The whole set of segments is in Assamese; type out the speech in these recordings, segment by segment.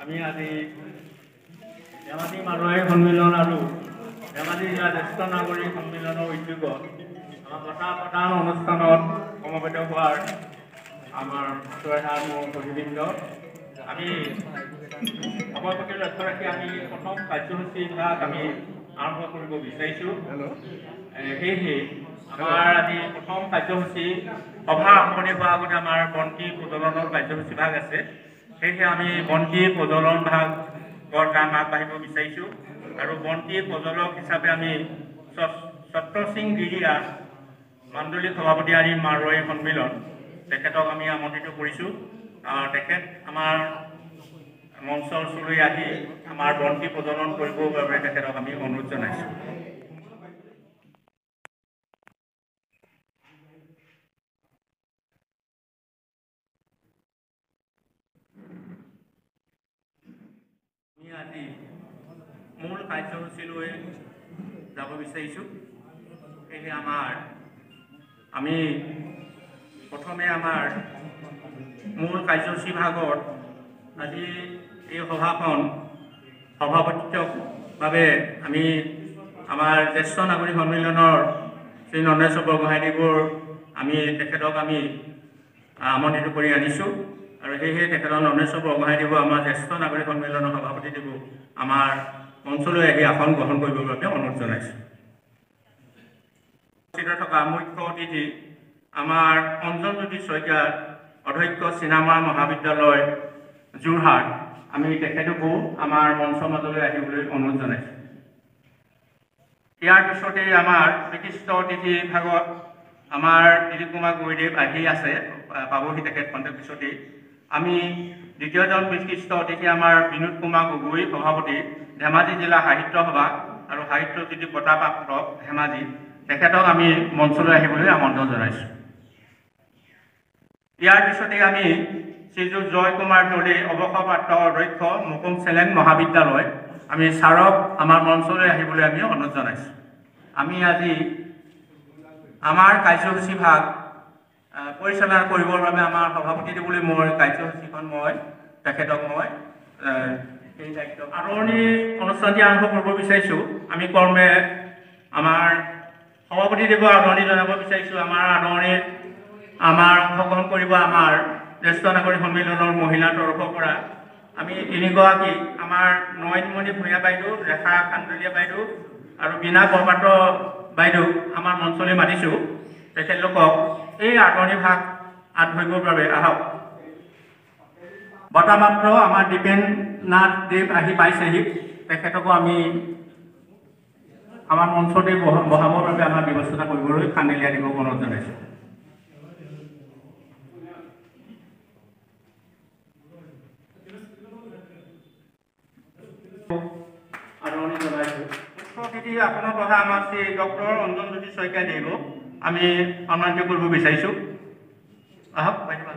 আমি আজি ধেমাজি মাৰোৱাৰী সন্মিলন আৰু ধেমাজি জিলা জ্যেষ্ঠ নাগৰিক সন্মিলনৰ উদ্যোগত আমাৰ প্ৰধান অনুষ্ঠানত সমবেত হোৱাৰ আমাৰ শ্ৰদ্ধাৰ মোৰ প্ৰতিবৃন্দ, আমি সময়ৰ প্ৰতি লক্ষ্য ৰাখি আমি প্ৰথম কাৰ্যসূচীভাগ আমি আৰম্ভ কৰিব বিচাৰিছোঁ। সেয়েহে আমাৰ আজি প্ৰথম কাৰ্যসূচী সভা আৰম্ভণি হোৱাৰ আগতে আমাৰ বন্তি প্ৰজ্বলনৰ কাৰ্যসূচীভাগ আছে। সেয়েহে আমি বন্তি প্ৰজ্বলন ভাগৰ কাম আগবাঢ়িব বিচাৰিছোঁ আৰু বন্তি প্ৰজ্বলক হিচাপে আমি ছত্ৰ সিং গিৰিয়া মাণ্ডলিক সভাপতি আদি মাৰোৱাৰী সন্মিলন তেখেতক আমি আমন্ত্ৰিত কৰিছোঁ। তেখেত আমাৰ মঞ্চৰ ওচৰলৈ আহি আমাৰ বন্তি প্ৰজ্বলন কৰিবৰ বাবে তেখেতক আমি অনুৰোধ জনাইছোঁ। আমি আজি মূল কাৰ্যসূচীলৈ যাব বিচাৰিছোঁ। সেয়েহে আমি প্ৰথমে আমাৰ মূল কাৰ্যসূচী ভাগত আজি এই সভাখন সভাপতিত্বৰ আমি আমাৰ জ্যেষ্ঠ নাগৰিক সন্মিলনৰ শ্ৰী নন্দেশ্বৰ বৰগোহাঁইদেৱৰ তেখেতক আমি আমন্ত্ৰিত কৰি আনিছোঁ আৰু সেয়েহে তেখেতৰ নন্দেশ্বৰ বৰগোহাঁইদেৱ আমাৰ জ্যেষ্ঠ নাগৰিক সন্মিলনৰ সভাপতিদেৱ আমাৰ মঞ্চলৈ আহি আসন গ্ৰহণ কৰিবৰ বাবে অনুৰোধ জনাইছোঁ। থকা মুখ্য অতিথি আমাৰ অঞ্জনজ্যোতি শইকীয়া অধ্যক্ষ চিনামৰা মহাবিদ্যালয় যোৰহাট, আমি তেখেতকো আমাৰ মঞ্চৰ মাজলৈ আহিবলৈ অনুৰোধ জনাইছোঁ। ইয়াৰ পিছতে আমাৰ বিশিষ্ট অতিথি ভাগত আমাৰ দিলীপ কুমাৰ গুৰুদেৱ আহি আছে, পাবহি তেখেত খন্তেক পিছতেই। আমি দ্বিতীয়জন বিশিষ্ট অতিথি আমাৰ বিনোদ কুমাৰ গগৈ সভাপতি ধেমাজি জিলা সাহিত্য সভা আৰু সাহিত্যজ্যোতি বঁটাপ্ৰাপ্ত ধেমাজি, তেখেতক আমি মঞ্চলৈ আহিবলৈ আমন্ত্ৰণ জনাইছোঁ। ইয়াৰ পিছতে আমি শ্ৰীযুত জয় কুমাৰ দলে অৱসৰপ্ৰাপ্ত অধ্যক্ষ মুকুম চেলেং মহাবিদ্যালয়, আমি ছাৰক আমাৰ মঞ্চলৈ আহিবলৈ আমি অনুৰোধ জনাইছোঁ। আমি আজি আমাৰ কাৰ্যসূচী ভাগ পৰিচালনা কৰিবৰ বাবে আমাৰ সভাপতি দেৱলৈ কাৰ্যসূচীখন তেখেতক এই দায়িত্ব আদৰণি অনুষ্ঠানটি আৰম্ভ কৰিব বিচাৰিছোঁ। আমি কৰ্মে আমাৰ সভাপতি দেৱৰ আদৰণি জনাব বিচাৰিছোঁ। আমাৰ অংশগ্ৰহণ কৰিব আমাৰ জ্যেষ্ঠ নাগৰিক সন্মিলনৰ মহিলাৰ তৰফৰ পৰা আমি তিনিগৰাকী, আমাৰ নয়নমণি ভূঞা বাইদেউ, ৰেখা কান্দলীয়া বাইদেউ আৰু বীণা বৰপাত্ৰ বাইদেউ আমাৰ মঞ্চলৈ মাতিছোঁ। তেখেতলোকক এই আদৰণি ভাগ আগবঢ়াবৰ বাবে আহক। বঁটাপ্ৰাপ্ত আমাৰ দীপেন নাথ দেৱ আহি পাইছেহি, তেখেতকো আমি আমাৰ মঞ্চতে বহাবৰ বাবে আমাৰ ব্যৱস্থা কৰিবলৈ কান্দলীয়া দিৱক অনুৰোধ জনাইছোঁ। আদৰণি জনাইছোঁ। মুখ্য অতিথি আপোনাৰ কথা আমাৰ শ্ৰী ডক্টৰ অঞ্জনজ্যোতি শইকীয়া দেৱক আমি সন্মানিত কৰিব বিচাৰিছোঁ। আহক বাইদেউ।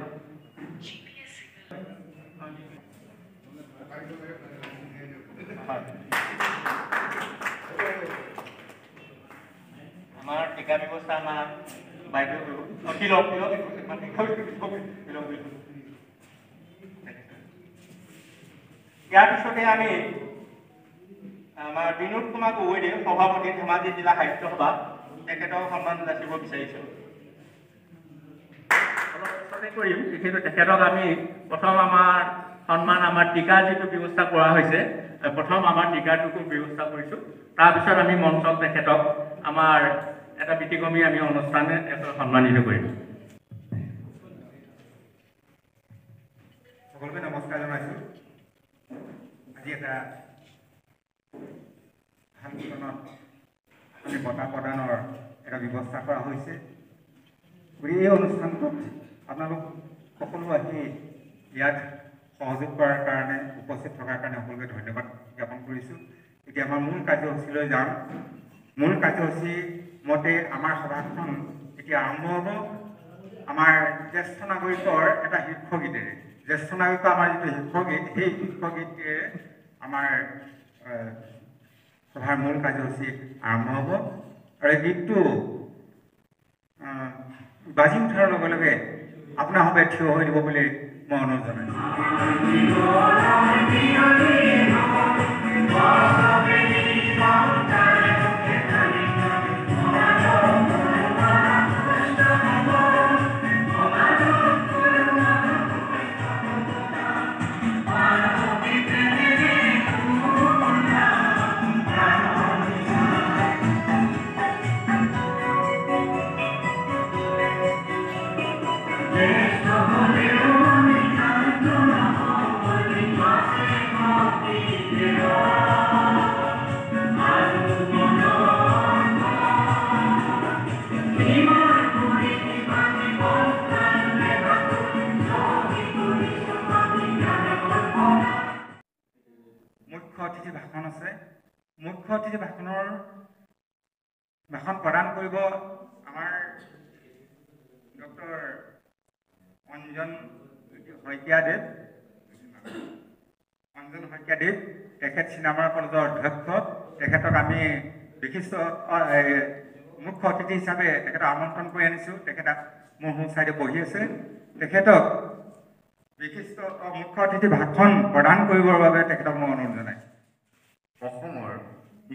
আমাৰ টিকা ব্যৱস্থা আমাৰ বাইদেউ ইয়াৰ পিছতে আমি আমাৰ বিনোদ কুমাৰ গগৈদেৱ সভাপতি ধেমাজি জিলা সাহিত্য সভা, তেখেতক সন্মান যাচিব বিচাৰিছোঁ। কৰিম কিন্তু তেখেতক আমি প্ৰথম আমাৰ টিকা যিটো ব্যৱস্থা কৰা হৈছে, প্ৰথম আমাৰ টিকাটোকো ব্যৱস্থা কৰিছোঁ। তাৰপিছত আমি মঞ্চত তেখেতক আমাৰ এটা প্ৰীতিকৰ্মী আমি অনুষ্ঠানে সন্মানিত কৰিম। সকলোকে নমস্কাৰ জনাইছোঁ। আজি এটা সন্মিলনত আমি বঁটা প্ৰদানৰ এটা ব্যৱস্থা কৰা হৈছে। গতিকে এই অনুষ্ঠানটোত আপোনালোক সকলো আহি ইয়াত সহযোগ কৰাৰ কাৰণে, উপস্থিত থকাৰ কাৰণে সকলোকে ধন্যবাদ জ্ঞাপন কৰিছোঁ। এতিয়া আমাৰ মূল কাৰ্যসূচীলৈ যাম। মূল কাৰ্যসূচী মতে আমাৰ সভাখন এতিয়া আৰম্ভ হ'ব আমাৰ জ্যেষ্ঠ নাগৰিকৰ এটা শীৰ্ষগীতেৰে। জ্যেষ্ঠ নাগৰিকৰ আমাৰ যিটো শীৰ্ষগীত, সেই শীৰ্ষগীতেৰে আমাৰ সভাৰ মূল কাৰ্যসূচী আৰম্ভ হ'ব আৰু এই গীতটো বাজি উঠাৰ লগে লগে আপোনাৰ সবে থিয় হৈ দিব বুলি মই অনুৰোধ জনাইছোঁ। মুখ্য অতিথি ভাষণ আছে। মুখ্য অতিথি ভাষণ প্ৰদান কৰিব আমাৰ ডক্টৰ অঞ্জন শইকীয়াদেৱ। তেখেত চিনেমাৰ কলেজৰ অধ্যক্ষ। তেখেতক আমি বিশিষ্ট মুখ্য অতিথি হিচাপে তেখেতক আমন্ত্ৰণ কৰি আনিছোঁ। তেখেত মোৰ সোঁ চাইডে বহি আছে। তেখেতক বিশিষ্ট মুখ্য অতিথি ভাষণ প্ৰদান কৰিবৰ বাবে তেখেতক মই অনুৰোধ জনাইছোঁ। অসমৰ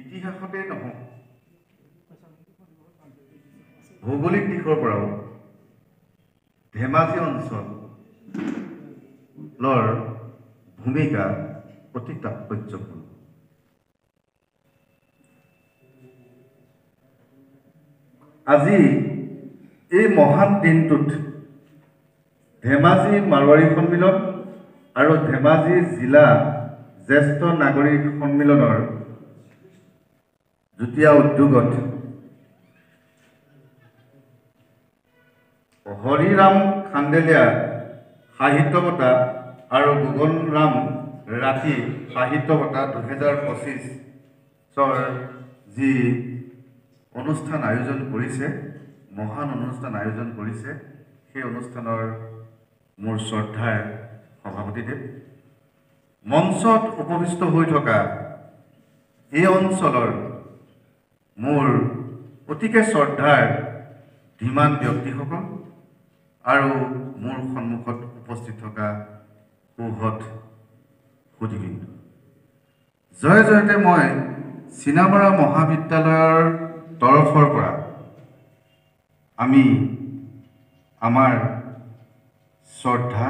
ইতিহাসতেই নহয়, ভৌগোলিক দিশৰ পৰাও ধেমাজি অঞ্চলৰ ভূমিকা অতি তাৎপৰ্যপূৰ্ণ। আজি এই মহান দিনটোত ধেমাজি মাৰোৱাৰী সন্মিলন আৰু ধেমাজি জিলা জ্যেষ্ঠ নাগৰিক সন্মিলনৰ যুটীয়া উদ্যোগত হৰিৰাম খান্দেলীয়া সাহিত্য বঁটা আৰু গগনৰাম ৰাঠী সাহিত্য বঁটা 2025 যি অনুষ্ঠান আয়োজন কৰিছে, মহান অনুষ্ঠান আয়োজন কৰিছে, সেই অনুষ্ঠানৰ মোৰ শ্ৰদ্ধাৰ সভাপতিদেৱ, মঞ্চত উপবিষ্ট হৈ থকা এই অঞ্চলৰ মোৰ অতিকে শ্ৰদ্ধাৰ ধীমান ব্যক্তিসকল আৰু মোৰ সন্মুখত উপস্থিত থকা সৌহৃদ সুধীবৃন্দ, জয় জয়তে মই চিনামৰা মহাবিদ্যালয়ৰ তৰফৰ পৰা আমি আমাৰ শ্ৰদ্ধা,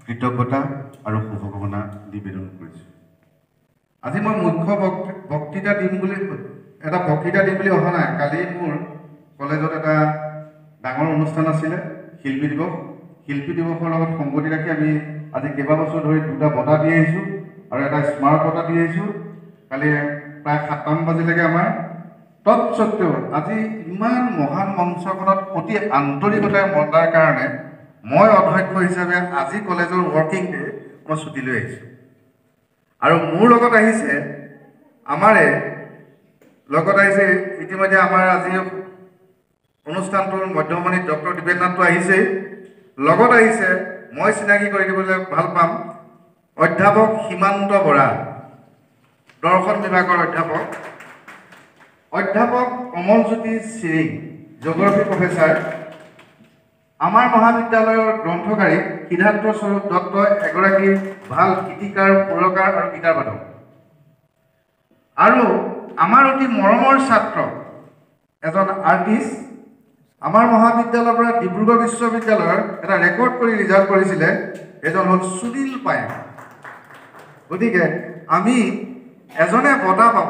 কৃতজ্ঞতা আৰু শুভকামনা নিবেদন কৰিছোঁ। আজি মই মুখ্য বক্তৃতা দিম বুলি অহা নাই। কালি মোৰ কলেজত এটা ডাঙৰ অনুষ্ঠান আছিলে, শিল্পী দিৱস। শিল্পী দিৱসৰ লগত সংগতি ৰাখি আমি আজি কেইবাবছৰ ধৰি 2টা বঁটা দি আহিছোঁ আৰু এটা স্মাৰক বঁটা দি আহিছোঁ। কালি প্ৰায় 7মান বাজিলৈকে আমাৰ। তৎসত্বেও আজি ইমান মহান মঞ্চখনত অতি আন্তৰিকতাৰে মতাৰ কাৰণে মই অধ্যক্ষ হিচাপে আজি কলেজৰ ৱৰ্কিং ডে মই ছুটি লৈ আহিছোঁ। আৰু মোৰ লগত আহিছে ইতিমধ্যে আমাৰ আজি অনুষ্ঠানটোৰ মধ্যমণি ডক্টৰ দীপেন নাথটো আহিছেই। লগত আহিছে, মই চিনাকি কৰি দিবলৈ ভাল পাম, অধ্যাপক সীমান্ত বৰা, দৰ্শন বিভাগৰ অধ্যাপক কমলজ্যোতি সিং, জিঅ'গ্ৰাফী প্ৰফেচাৰ, আমাৰ মহাবিদ্যালয়ৰ গ্ৰন্থকাৰী সিদ্ধাৰ্থ স্বৰূপ দত্ত, এগৰাকী ভাল গীতিকাৰ, সুৰকাৰ আৰু গীটাৰ বাদক, আৰু আমাৰ অতি মৰমৰ ছাত্ৰ এজন আৰ্টিষ্ট, আমাৰ মহাবিদ্যালয়ৰ পৰা ডিব্ৰুগড় বিশ্ববিদ্যালয়ৰ এটা ৰেকৰ্ড কৰি ৰিজাল্ট কৰিছিলে, এজন হ'ল সুনীল পায়েং। গতিকে আমি এজনে বঁটা পাব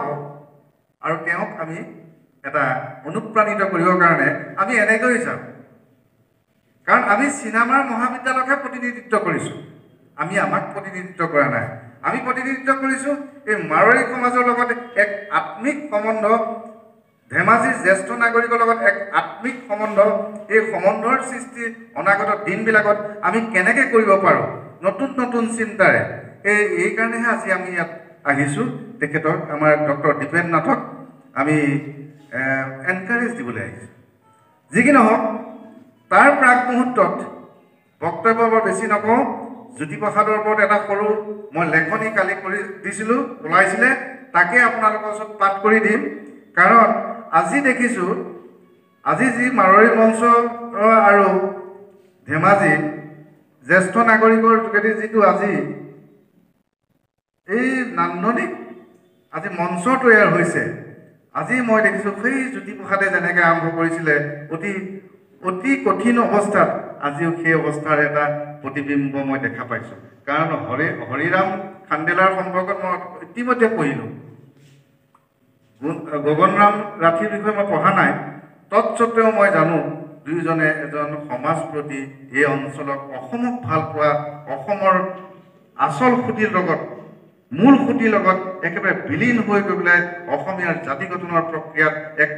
আৰু তেওঁক আমি এটা অনুপ্ৰাণিত কৰিবৰ কাৰণে আমি এনেকৈ যাম, কাৰণ আমি চিনেমাৰ মহাবিদ্যালয়কহে প্ৰতিনিধিত্ব কৰিছোঁ। আমি আমাক প্ৰতিনিধিত্ব কৰা নাই, আমি প্ৰতিনিধিত্ব কৰিছোঁ এই মাৰোৱাৰী সমাজৰ লগত এক আত্মিক সম্বন্ধ, ধেমাজিৰ জ্যেষ্ঠ নাগৰিকৰ লগত এক আত্মিক সম্বন্ধ। এই সম্বন্ধৰ সৃষ্টি অনাগত দিনবিলাকত আমি কেনেকৈ কৰিব পাৰোঁ নতুন নতুন চিন্তাৰে, এইকাৰণেহে আজি আমি ইয়াত আহিছোঁ। তেখেতক, আমাৰ ডক্টৰ দীপেন নাথক আমি এনকাৰেজ দিবলৈ আহিছোঁ। যি কি নহওক, তাৰ প্ৰাক মুহূৰ্তত বক্তব্য বৰ বেছি নকওঁ। জ্যোতিপ্ৰসাদৰ ওপৰত এটা সৰু মই লেখনি কালি কৰি দিছিলোঁ, ওলাইছিলে, তাকে আপোনালোকৰ ওচৰত পাঠ কৰি দিম। কাৰণ আজি দেখিছোঁ, আজি যি মাৰোৱাৰী মঞ্চ আৰু ধেমাজি জ্যেষ্ঠ নাগৰিকৰ যোগেদি যিটো আজি এই নান্দনিক আজি মঞ্চ তৈয়াৰ হৈছে, আজি মই দেখিছোঁ সেই জ্যোতিপ্ৰসাদে যেনেকৈ আৰম্ভ কৰিছিলে অতি কঠিন অৱস্থাত, আজিও সেই অৱস্থাৰ এটা প্ৰতিবিম্ব মই দেখা পাইছোঁ। কাৰণ হৰিৰাম খান্দেলাৰ সম্পৰ্কত মই ইতিমধ্যে পঢ়িলোঁ, গগনৰাম ৰাঠীৰ বিষয়ে মই পঢ়া নাই। তৎসত্বেও মই জানো দুয়োজনে এজন সমাজপ্ৰতি, এই অঞ্চলক, অসমক ভাল পোৱা, অসমৰ আচল সুঁতিৰ লগত মূল সুঁতিৰ লগত একেবাৰে বিলীন হৈ গৈ পেলাই অসমীয়াৰ জাতি গঠনৰ প্ৰক্ৰিয়াত এক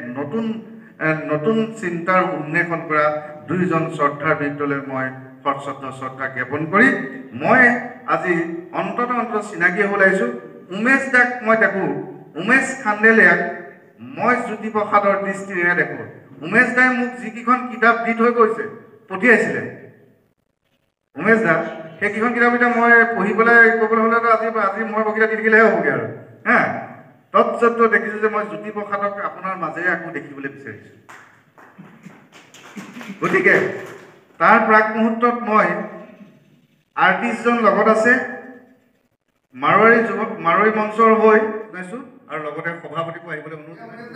নতুন চিন্তাৰ উন্মেষণ কৰা দুইজন শ্ৰদ্ধাৰ ব্যক্তিলৈ মই সশ্ৰদ্ধ শ্ৰদ্ধা জ্ঞাপন কৰি মই আজি অন্তত চিনাকি হ'ব লাগিছোঁ। উমেশ দাক মই দেখোঁ, উমেশ খান্ডেলিয়াক মই জ্যোতিপ্ৰসাদৰ দৃষ্টিৰে দেখোঁ। উমেশ দাই মোক যিকেইখন কিতাপ দি থৈ গৈছে পঠিয়াইছিলে, উমেশ দা সেইকেইখন কিতাপ এতিয়া মই পঢ়িবলৈ ক'বলৈ হ'লেতো আজি মই বগীতা দি থাকিলেহে হ'বগৈ আৰু হা। তৎসত্ত্বেও দেখিছোঁ যে মই জ্যোতিপ্ৰসাদক আপোনাৰ মাজেৰে আকৌ দেখিবলৈ বিচাৰিছোঁ। গতিকে তাৰ প্ৰাক মুহূৰ্তত মই আৰ্টিষ্টজন লগত আছে, মাৰোৱাৰী মঞ্চৰ হৈ জনাইছোঁ আৰু লগতে সভাপতিকো আহিবলৈ অনুৰোধ জনাইছোঁ।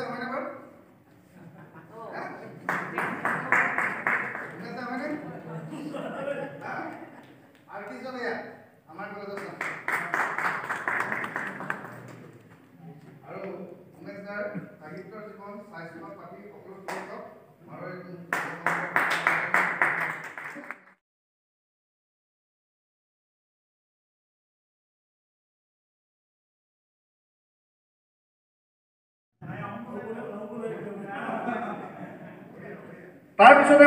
তাৰপিছতে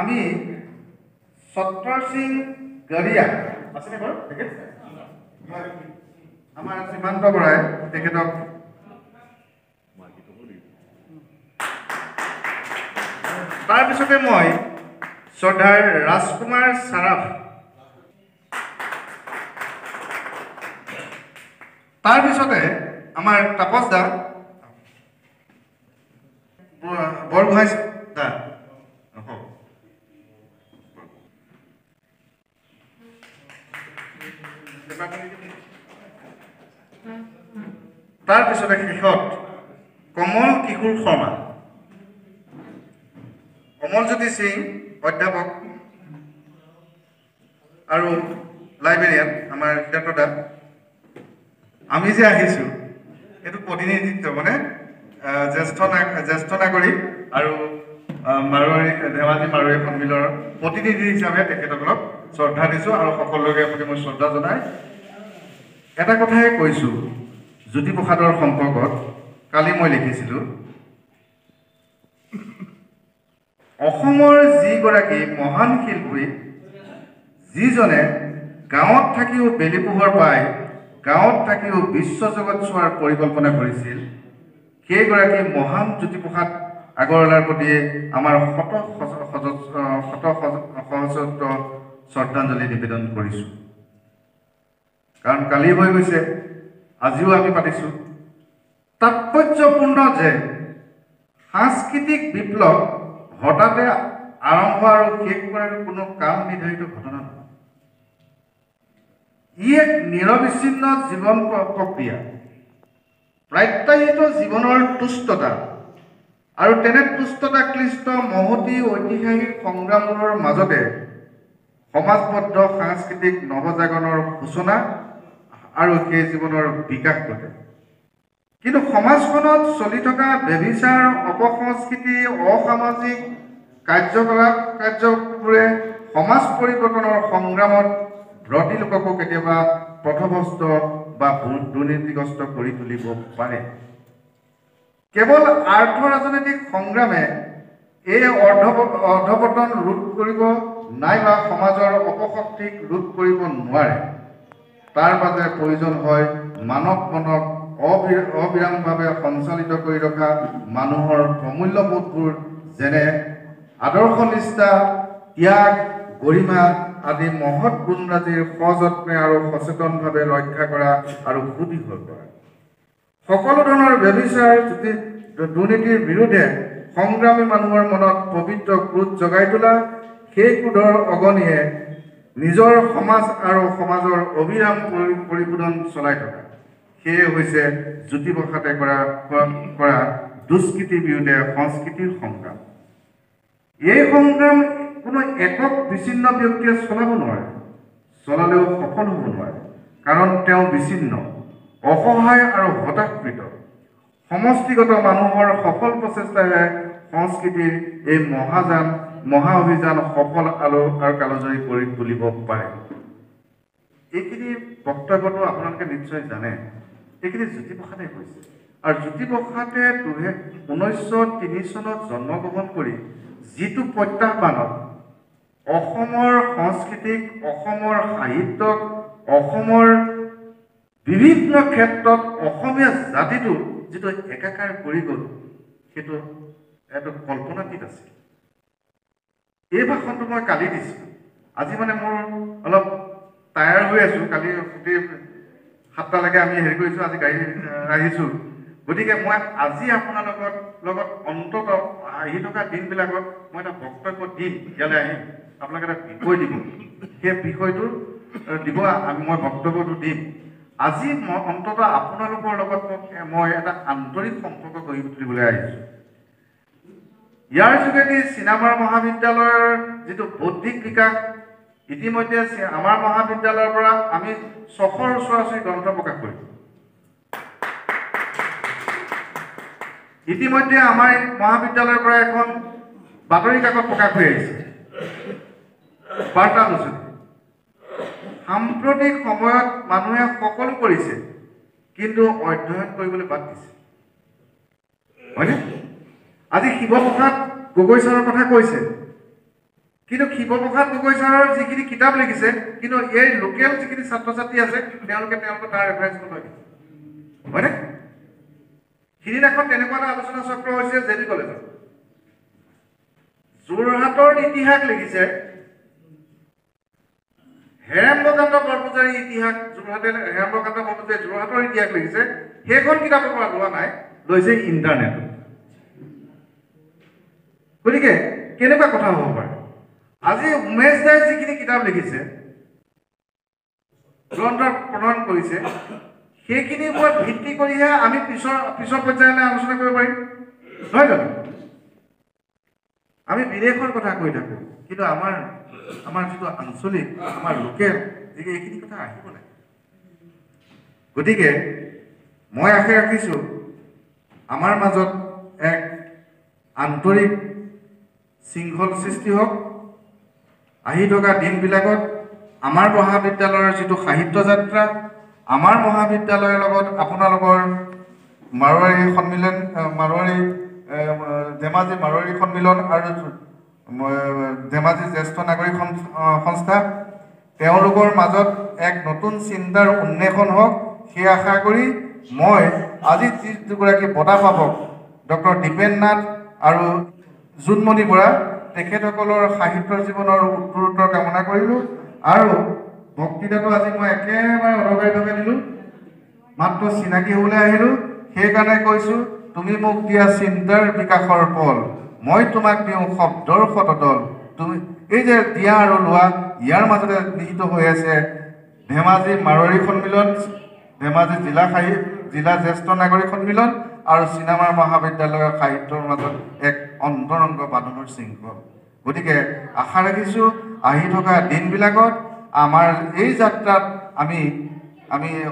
আমি সত্তৰ সিং গৰিয়া আছেনে বাৰু তেখেত আমাৰ সীমান্ত বৰাই তেখেতক তাৰপিছতে মই শ্ৰদ্ধাৰ ৰাজকুমাৰ চাৰাফ, তাৰপিছতে আমাৰ তাপস দা, বৰগোহাঁই দা, তাৰপিছতে শেষত কমল কিশোৰ শৰ্মা, কমলজ্যোতি সিং অধ্যাপক আৰু লাইব্ৰেৰিয়ান আমাৰ সিদ্ধাৰ্থ দা। আমি যে আহিছোঁ এইটো প্ৰতিনিধিত্ব মানে জ্যেষ্ঠ নাগৰিক আৰু ধেমাজি মাৰোৱাৰী সন্মিলনৰ প্ৰতিনিধি হিচাপে তেখেতসকলক শ্ৰদ্ধা দিছোঁ আৰু সকলোকে প্ৰতি মই শ্ৰদ্ধা জনাই এটা কথাই কৈছোঁ। জ্যোতিপ্ৰসাদৰ সম্পৰ্কত কালি মই লিখিছিলোঁ, অসমৰ যিগৰাকী মহান শিল্পী যিজনে গাঁৱত থাকিও বেলি পোহৰ পাই গাঁৱত থাকিও বিশ্বজগত চোৱাৰ পৰিকল্পনা কৰিছিল, সেইগৰাকী মহান জ্যোতিপ্ৰসাদ আগৰৱালাৰ প্ৰতি আমাৰ সহস্ৰ শ্ৰদ্ধাঞ্জলি নিবেদন কৰিছোঁ। কাৰণ কালি হৈ গৈছে, আজিও আমি পাতিছোঁ। তাৎপৰ্যপূৰ্ণ যে সাংস্কৃতিক বিপ্লৱ হঠাতে আৰম্ভ আৰু শেষ কৰাৰ কোনো কাল নিৰ্ধাৰিত ঘটনা নহয়। ই এক নিৰবিচ্ছিন্ন জীৱন প্ৰক্ৰিয়া, প্ৰত্যায়িত জীৱনৰ তুষ্টতা আৰু তেনে তুষ্টতা ক্লিষ্ট মহতি ঐতিহাসিক সংগ্ৰামৰ মাজতে সমাজবদ্ধ সাংস্কৃতিক নৱজাগৰণৰ সূচনা আৰু সেই জীৱনৰ বিকাশ ঘটে। কিন্তু সমাজখনত চলি থকা ব্যভিচাৰ, অপসংস্কৃতি, অসামাজিক কাৰ্যবোৰে সমাজ পৰিৱৰ্তনৰ সংগ্ৰামত ব্ৰতী লোককো কেতিয়াবা পথভ্ৰষ্ট বা দুৰ্নীতিগ্ৰস্ত কৰি তুলিব পাৰে। কেৱল আৰ্থ ৰাজনৈতিক সংগ্ৰামে এই অধপতন ৰোধ কৰিব নাইবা সমাজৰ অপশক্তিক ৰোধ কৰিব নোৱাৰে। তাৰ বাবে প্ৰয়োজন হয় মানৱ মনক অবিৰামভাৱে সঞ্চালিত কৰি ৰখা মানুহৰ প্ৰমূল্যবোধবোৰ, যেনে আদৰ্শ নিষ্ঠা, ত্যাগ, গৰিমা আদি মহৎ গুণৰাজিৰ সযত্নে আৰু সচেতনভাৱে ৰক্ষা কৰা আৰু সুদৃঢ় কৰা। সকলো ধৰণৰ ব্যভিচাৰ, দুৰ্নীতিৰ বিৰুদ্ধে সংগ্ৰামী মানুহৰ মনত পবিত্ৰ ক্ৰোধ জগাই তোলা, সেই ক্ৰোধৰ অগনিয়ে নিজৰ সমাজ আৰু সমাজৰ অবিৰাম পৰিশোধন চলাই থকা, সেয়ে হৈছে জ্যোতিপ্ৰসাদে কৰা দুষ্কৃতিৰ বিৰুদ্ধে সংস্কৃতিৰ সংগ্ৰাম। এই সংগ্ৰাম কোনো একক বিচ্ছিন্ন ব্যক্তিয়ে চলাব নোৱাৰে, চলালেও সফল হ'ব নোৱাৰে, কাৰণ তেওঁ বিচ্ছিন্ন, অসহায় আৰু হতাশকৃত। সমষ্টিগত মানুহৰ সফল প্ৰচেষ্টাৰে সংস্কৃতিৰ এই মহা অভিযান সফল আৰু কালজয়ী কৰি তুলিব পাৰে। এইখিনি বক্তব্যটো আপোনালোকে নিশ্চয় জানে, এইখিনি জ্যোতিপ্ৰসাদে কৈছে। আৰু জ্যোতিপ্ৰসাদে 1903 চনত জন্মগ্ৰহণ কৰি যিটো প্ৰত্যাহ্বানক অসমৰ সংস্কৃতিক, অসমৰ সাহিত্যক, অসমৰ বিভিন্ন ক্ষেত্ৰত অসমীয়া জাতিটো যিটো একাকাৰ কৰি গ'ল, সেইটো এটা কল্পনাতীত আছিল। এই ভাষণটো মই কালি দিছিলোঁ। আজি মানে মোৰ অলপ টায়াৰ হৈ আছোঁ। কালি গোটেই 7টালৈকে আমি হেৰি কৰিছোঁ, আজি গাড়ী আহিছোঁ। গতিকে মই আজি আপোনালোকৰ লগত অন্তত আহি থকা দিনবিলাকত মই এটা বক্তব্য দিম। ইয়ালৈ আহিম, আপোনালোকে এটা বিষয় দিব, সেই বিষয়টো দিব, মই বক্তব্যটো দিম। আজি মই অন্তত আপোনালোকৰ লগত মই এটা আন্তৰিক সম্পৰ্ক গঢ়ি তুলিবলৈ আহিছোঁ। ইয়াৰ যোগেদি চিনামাৰা মহাবিদ্যালয়ৰ যিটো বৌদ্ধিক বিকাশ, ইতিমধ্যে আমাৰ মহাবিদ্যালয়ৰ পৰা আমি 600ৰ ওচৰা-ওচৰি গ্ৰন্থ প্ৰকাশ কৰিছোঁ। ইতিমধ্যে আমাৰ মহাবিদ্যালয়ৰ পৰা এখন বাতৰি কাকত প্ৰকাশ হৈ আহিছে, বাৰ্তালোচনী। সাম্প্ৰতিক সময়ত মানুহে সকলো কৰিছে, কিন্তু অধ্যয়ন কৰিবলৈ বাদ দিছে, হয়নে? আজি শিৱপ্ৰসাদ গগৈ ছাৰৰ কথা কৈছে, কিন্তু শিৱপ্ৰসাদ গগৈ ছাৰৰ যিখিনি কিতাপ লিখিছে, কিন্তু এই লোকেল যিখিনি ছাত্ৰ ছাত্ৰী আছে তেওঁলোকে তাৰ ৰেফাৰেঞ্চ নলয়, হয়নে? সিদিনাখন তেনেকুৱা এটা আলোচনা চক্ৰ হৈছে জে বি কলেজত। যোৰহাটৰ ইতিহাস লিখিছে হেৰেম্বকান্ত বৰপূজাৰীৰ ইতিহাস, হেৰেম্বকান্ত বৰপূজাৰীয়ে যোৰহাটৰ ইতিহাস লিখিছে, সেইখন কিতাপৰ পৰা লোৱা নাই, লৈছে ইণ্টাৰনেটত। গতিকে কেনেকুৱা কথা হ'ব পাৰে? আজি উমেশ দাই যিখিনি কিতাপ লিখিছে, গ্ৰন্থ প্ৰদান কৰিছে, সেইখিনিৰ ওপৰত ভিত্তি কৰিহে আমি পিছৰ পৰ্যায়লৈ আলোচনা কৰিব পাৰিম, নহয় জানো? আমি বিদেশৰ কথা কৈ থাকোঁ, কিন্তু আমাৰ যিটো আঞ্চলিক, আমাৰ লোকেল, এইখিনি কথা আহিব লাগে। গতিকে মই আশা ৰাখিছোঁ আমাৰ মাজত এক আন্তৰিক শৃংখল সৃষ্টি হওক। আহি থকা দিনবিলাকত আমাৰ মহাবিদ্যালয়ৰ যিটো সাহিত্য যাত্ৰা, আমাৰ মহাবিদ্যালয়ৰ লগত আপোনালোকৰ মাৰোৱাৰী সন্মিলন, ধেমাজি মাৰোৱাৰী সন্মিলন আৰু ধেমাজি জ্যেষ্ঠ নাগৰিক সংস্থা, তেওঁলোকৰ মাজত এক নতুন চিন্তাৰ উন্মেষণ হওক, সেই আশা কৰি মই আজি যিগৰাকী বঁটা পাবক ডক্টৰ দীপেন নাথ আৰু জোনমণি বৰা, তেখেতসকলৰ সাহিত্যৰ জীৱনৰ উত্তৰোত্তৰ কামনা কৰিলোঁ। আৰু বক্তৃতাটো আজি মই একেবাৰে অদৰকাৰীভাৱে দিলোঁ, মাত্ৰ চিনাকি হ'বলৈ আহিলোঁ। সেইকাৰণে কৈছোঁ, তুমি মোক দিয়া চিন্তাৰ বিকাশৰ ফল, মই তোমাক দিওঁ শব্দৰ শতদল। তুমি এই যে দিয়া আৰু লোৱা, ইয়াৰ মাজতে নিহিত হৈ আছে ধেমাজি মাৰোৱাৰী সন্মিলন, ধেমাজি জিলা জ্যেষ্ঠ নাগৰিক সন্মিলন আৰু চিনামাৰা মহাবিদ্যালয়ৰ সাহিত্যৰ মাজত এক অন্তৰংগ বান্ধোনৰ শৃংখল। গতিকে আশা ৰাখিছোঁ আহি থকা দিনবিলাকত আমাৰ এই যাত্ৰাত আমি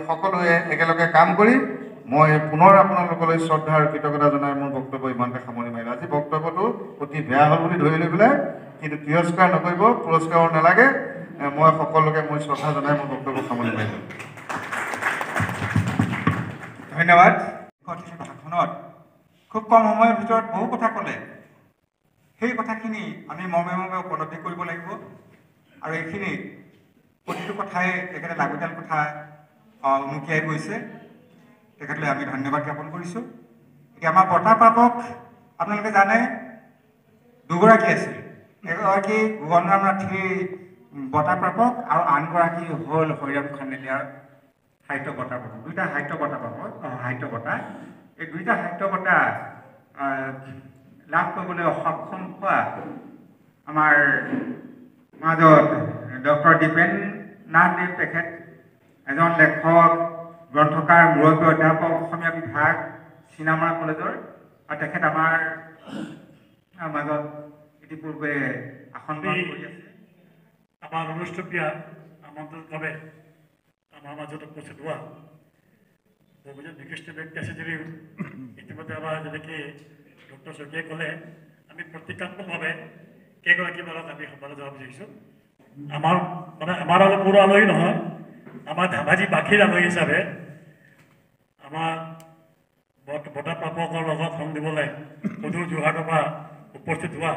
সকলোৱে একেলগে কাম কৰিম। মই পুনৰ আপোনালোকলৈ শ্ৰদ্ধা আৰু কৃতজ্ঞতা জনাই মোৰ বক্তব্য ইমানতে সামৰণি মাৰিলোঁ। আজি বক্তব্যটো অতি বেয়া হ'ল বুলি ধৰি লৈ পেলাই কিন্তু তিৰস্কাৰ নকৰিব, পুৰস্কাৰো নালাগে। মই সকলোকে মই শ্ৰদ্ধা জনাই মোৰ বক্তব্য সামৰণি মাৰিলোঁ। ধন্যবাদ। ভাষণত খুব কম সময়ৰ ভিতৰত বহু কথা ক'লে। সেই কথাখিনি আমি মৰ্মে মৰ্মে উপলব্ধি কৰিব লাগিব, আৰু এইখিনি প্ৰতিটো কথাই তেখেতে লাগতিয়াল কথা উনুকিয়াই গৈছে। তেখেতলৈ আমি ধন্যবাদ জ্ঞাপন কৰিছোঁ। এতিয়া আমাৰ বঁটা প্ৰাপক আপোনালোকে জানে দুগৰাকী আছিল, এগৰাকী গগনৰাম ৰাঠীৰ বঁটা প্ৰাপক আৰু আনগৰাকী হ'ল হৰিৰাম খান্দেলিয়াৰ সাহিত্য বঁটা প্ৰাপক। দুইটা সাহিত্য বঁটা প্ৰাপক, সাহিত্য বঁটা। এই দুইটা সাহিত্য বঁটা লাভ কৰিবলৈ সক্ষম হোৱা আমাৰ মাজত ডক্টৰ দীপেন নাথদেৱ, তেখেত এজন লেখক, গ্ৰন্থকাৰ, মুৰব্বী অধ্যাপক, অসমীয়া বিভাগ, চিনামাৰা কলেজৰ, আৰু তেখেত আমাৰ মাজত ইতিপূৰ্বে আসন গ্ৰহণ কৰি আছে। আমাৰ অনুষ্ঠীয় আমন্ত্ৰণভাৱে আমাৰ মাজত উপস্থিত হোৱা বহুজন বিশিষ্ট ব্যক্তি আছে যদিও ইতিমধ্যে আমাৰ যেনেকৈ ডক্টৰ শইকীয়াই ক'লে, আমি প্ৰতীকাত্মকভাৱে কেইগৰাকী মানুহক আমি সন্মান জনাব বিচাৰিছোঁ। আমাৰ অলপ পুৰো আলহী নহয়, আমাৰ ধেমাজি বাসীৰ আলহী হিচাপে আমাৰ বঁটা প্ৰাপকৰ লগত সং দিবলৈ সুদূৰ যোৰহাটৰ পৰা উপস্থিত হোৱা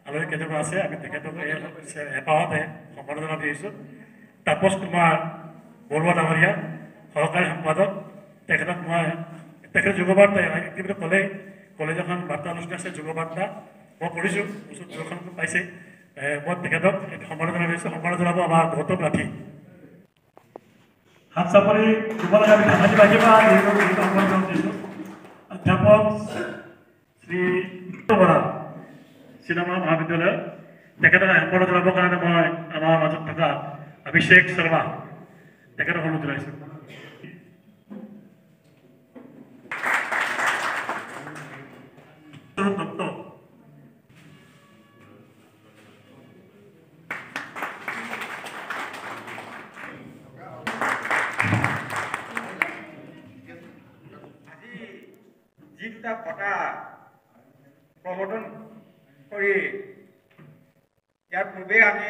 আলহী কেইজনমান আছে। আমি তেখেতক এপাহতে সম্বৰ্ধনা দিছোঁ। তাপস কুমাৰ বৰুৱা ডাঙৰীয়া, সহকাৰী সম্পাদক। তেখেতৰ যুগবাৰ্তা ইতিমধ্যে কলেজ এখন বাৰ্তা অনুষ্ঠান আছে, যুগবাৰ্তা মই পঢ়িছোঁ, যুগখন পাইছে। মই তেখেতক সম্বৰ্ধনা দিছোঁ। সম্বৰ্ধনা জনাব আমাৰ গৌতম ৰাঠি। হাত চাপৰি দিব লাগে। আমি ধেমাজি বাসীৰ পৰা সম্বৰ্ধনা দিছোঁ। অধ্যাপক শ্ৰী বৰা চিনেমা মহাবিদ্যালয়, তেখেতক সম্বৰ্ধনা জনাবৰ কাৰণে মই আমাৰ মাজত থকা অভিষেক শৰ্মা তেখেতক অনুৰোধ জনাইছোঁ। দত্ত যি দুটা বঁটা প্ৰৱৰ্তন কৰি ইয়াৰ পূৰ্বে আমি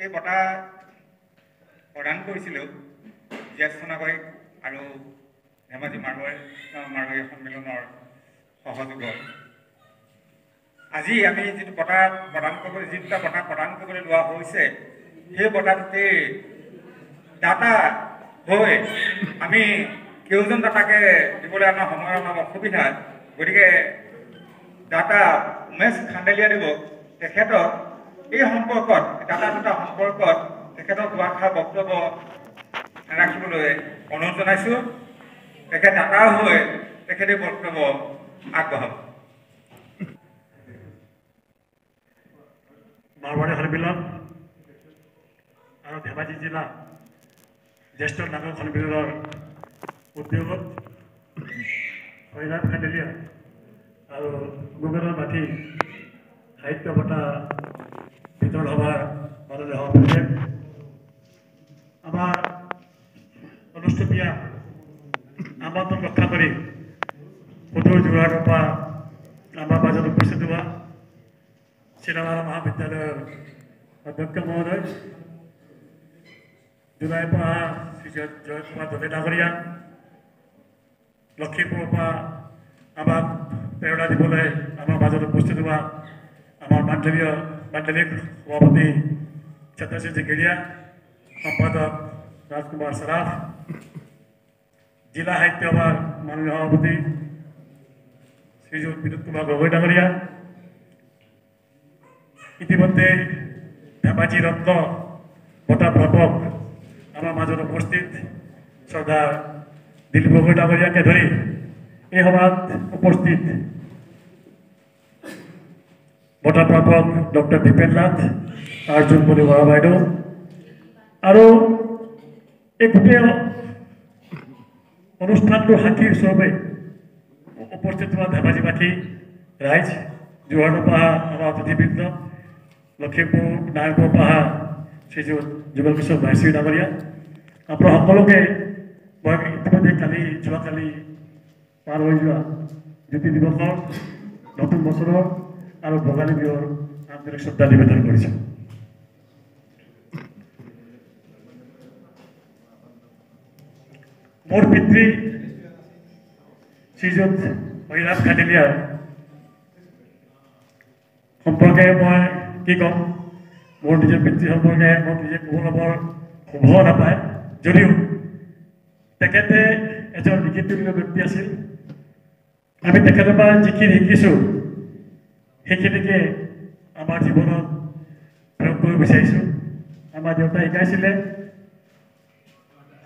এই বঁটা প্ৰদান কৰিছিলোঁ জ্যেষ্ঠ নাগৰিক আৰু ধেমাজি মাৰোৱাৰী সন্মিলনৰ সহযোগত। আজি আমি যিটো বঁটা প্ৰদান কৰিবলৈ যি দুটা বঁটা প্ৰদান কৰিবলৈ লোৱা হৈছে, সেই বঁটাটোতে দাতা হৈ আমি কেউজন দাতাকে দিবলৈ আমাৰ সময়ৰ অভাৱ অসুবিধা, গতিকে দাতা উমেশ খান্দেলীয়া দিব তেখেতক এই সম্পৰ্কত দাতা দুটা সম্পৰ্কত তেখেতক দুআষাৰ বক্তব্য ৰাখিবলৈ অনুৰোধ জনাইছোঁ। তেখেত দাতা হৈ তেখেতে বক্তব্য আগবঢ়াব। মাৰোৱাৰী সন্মিলন আৰু ধেমাজি জিলা জ্যেষ্ঠ নাগৰিক সন্মিলনৰ উদ্যোগত হৰিনাথ খান্দেলীয়া আৰু গোবিন্দ মাথি সাহিত্য বঁটা বিতৰণ সভাৰ মাননীয় সভাপতিয়ে আমাৰ অনুষ্ঠীয় আমন্ত্ৰণ ৰক্ষা কৰি সুদূৰ যোৰহাটৰ পৰা আমাৰ মাজত উপস্থিত হোৱা চিনেমা মহাবিদ্যালয়ৰ অধ্যক্ষ মহোদয়, জুলাইৰ পৰা শ্ৰী জয় কুমাৰ দলে ডাঙৰীয়া, লখিমপুৰৰ পৰা আমাক প্ৰেৰণা দিবলৈ আমাৰ মাজত উপস্থিত হোৱা আমাৰ মাধ্যমিক সভাপতি চন্দ্ৰশীল জিগেৰীয়া, সম্পাদক ৰাজকুমাৰ সৰাফ, জিলা সাহিত্য সভাৰ মাননীয় সভাপতি শ্ৰীযুত বিনোদ কুমাৰ গগৈ ডাঙৰীয়া, ইতিমধ্যে ধেমাজি ৰত্ন বঁটা প্ৰাপক আমাৰ মাজত উপস্থিত শ্ৰদ্ধা দিলীপ গগৈ ডাঙৰীয়াকে ধৰি এই সভাত উপস্থিত বঁটা প্ৰাপক ডক্টৰ দীপেন নাথ, আৰ্জুনমণি বৰা বাইদেউ আৰু এই গোটেই অনুষ্ঠানটোৰ সাক্ষী স্বৰূপে উপস্থিত হোৱা ধেমাজিবাসী ৰাইজ, যোৰহাটৰ পৰা আমাৰ অতিথিবৃন্দ, লখিমপুৰ নাৰায়ণপুৰৰ পৰা শ্ৰীযুত যুগল কিশোৰ ভাইচি ডাঙৰীয়া, আপোনাৰ সকলোকে মই ইতিমধ্যে যোৱাকালি পাৰ হৈ যোৱা জ্যোতি দিৱসৰ, নতুন বছৰৰ আৰু ভোগালী বিহুৰ আন্তৰিক শ্ৰদ্ধা নিবেদন কৰিছোঁ। মোৰ পিতৃ শ্ৰীযুত হৰিনাথ খান্দেলীয়াৰ সম্পৰ্কে মই কি ক'ম, মোৰ নিজৰ পিতৃ সম্পৰ্কে মই নিজে ক'ব ল'বৰ শুভ নাপায়, যদিও তেখেতে এজন লিখিতপ্ৰিয় ব্যক্তি আছিল। আমি তেখেতৰ পৰা যিখিনি শিকিছোঁ সেইখিনিকে আমাৰ জীৱনত প্ৰয়োগ কৰিব বিচাৰিছোঁ। আমাৰ দেউতাই শিকাইছিলে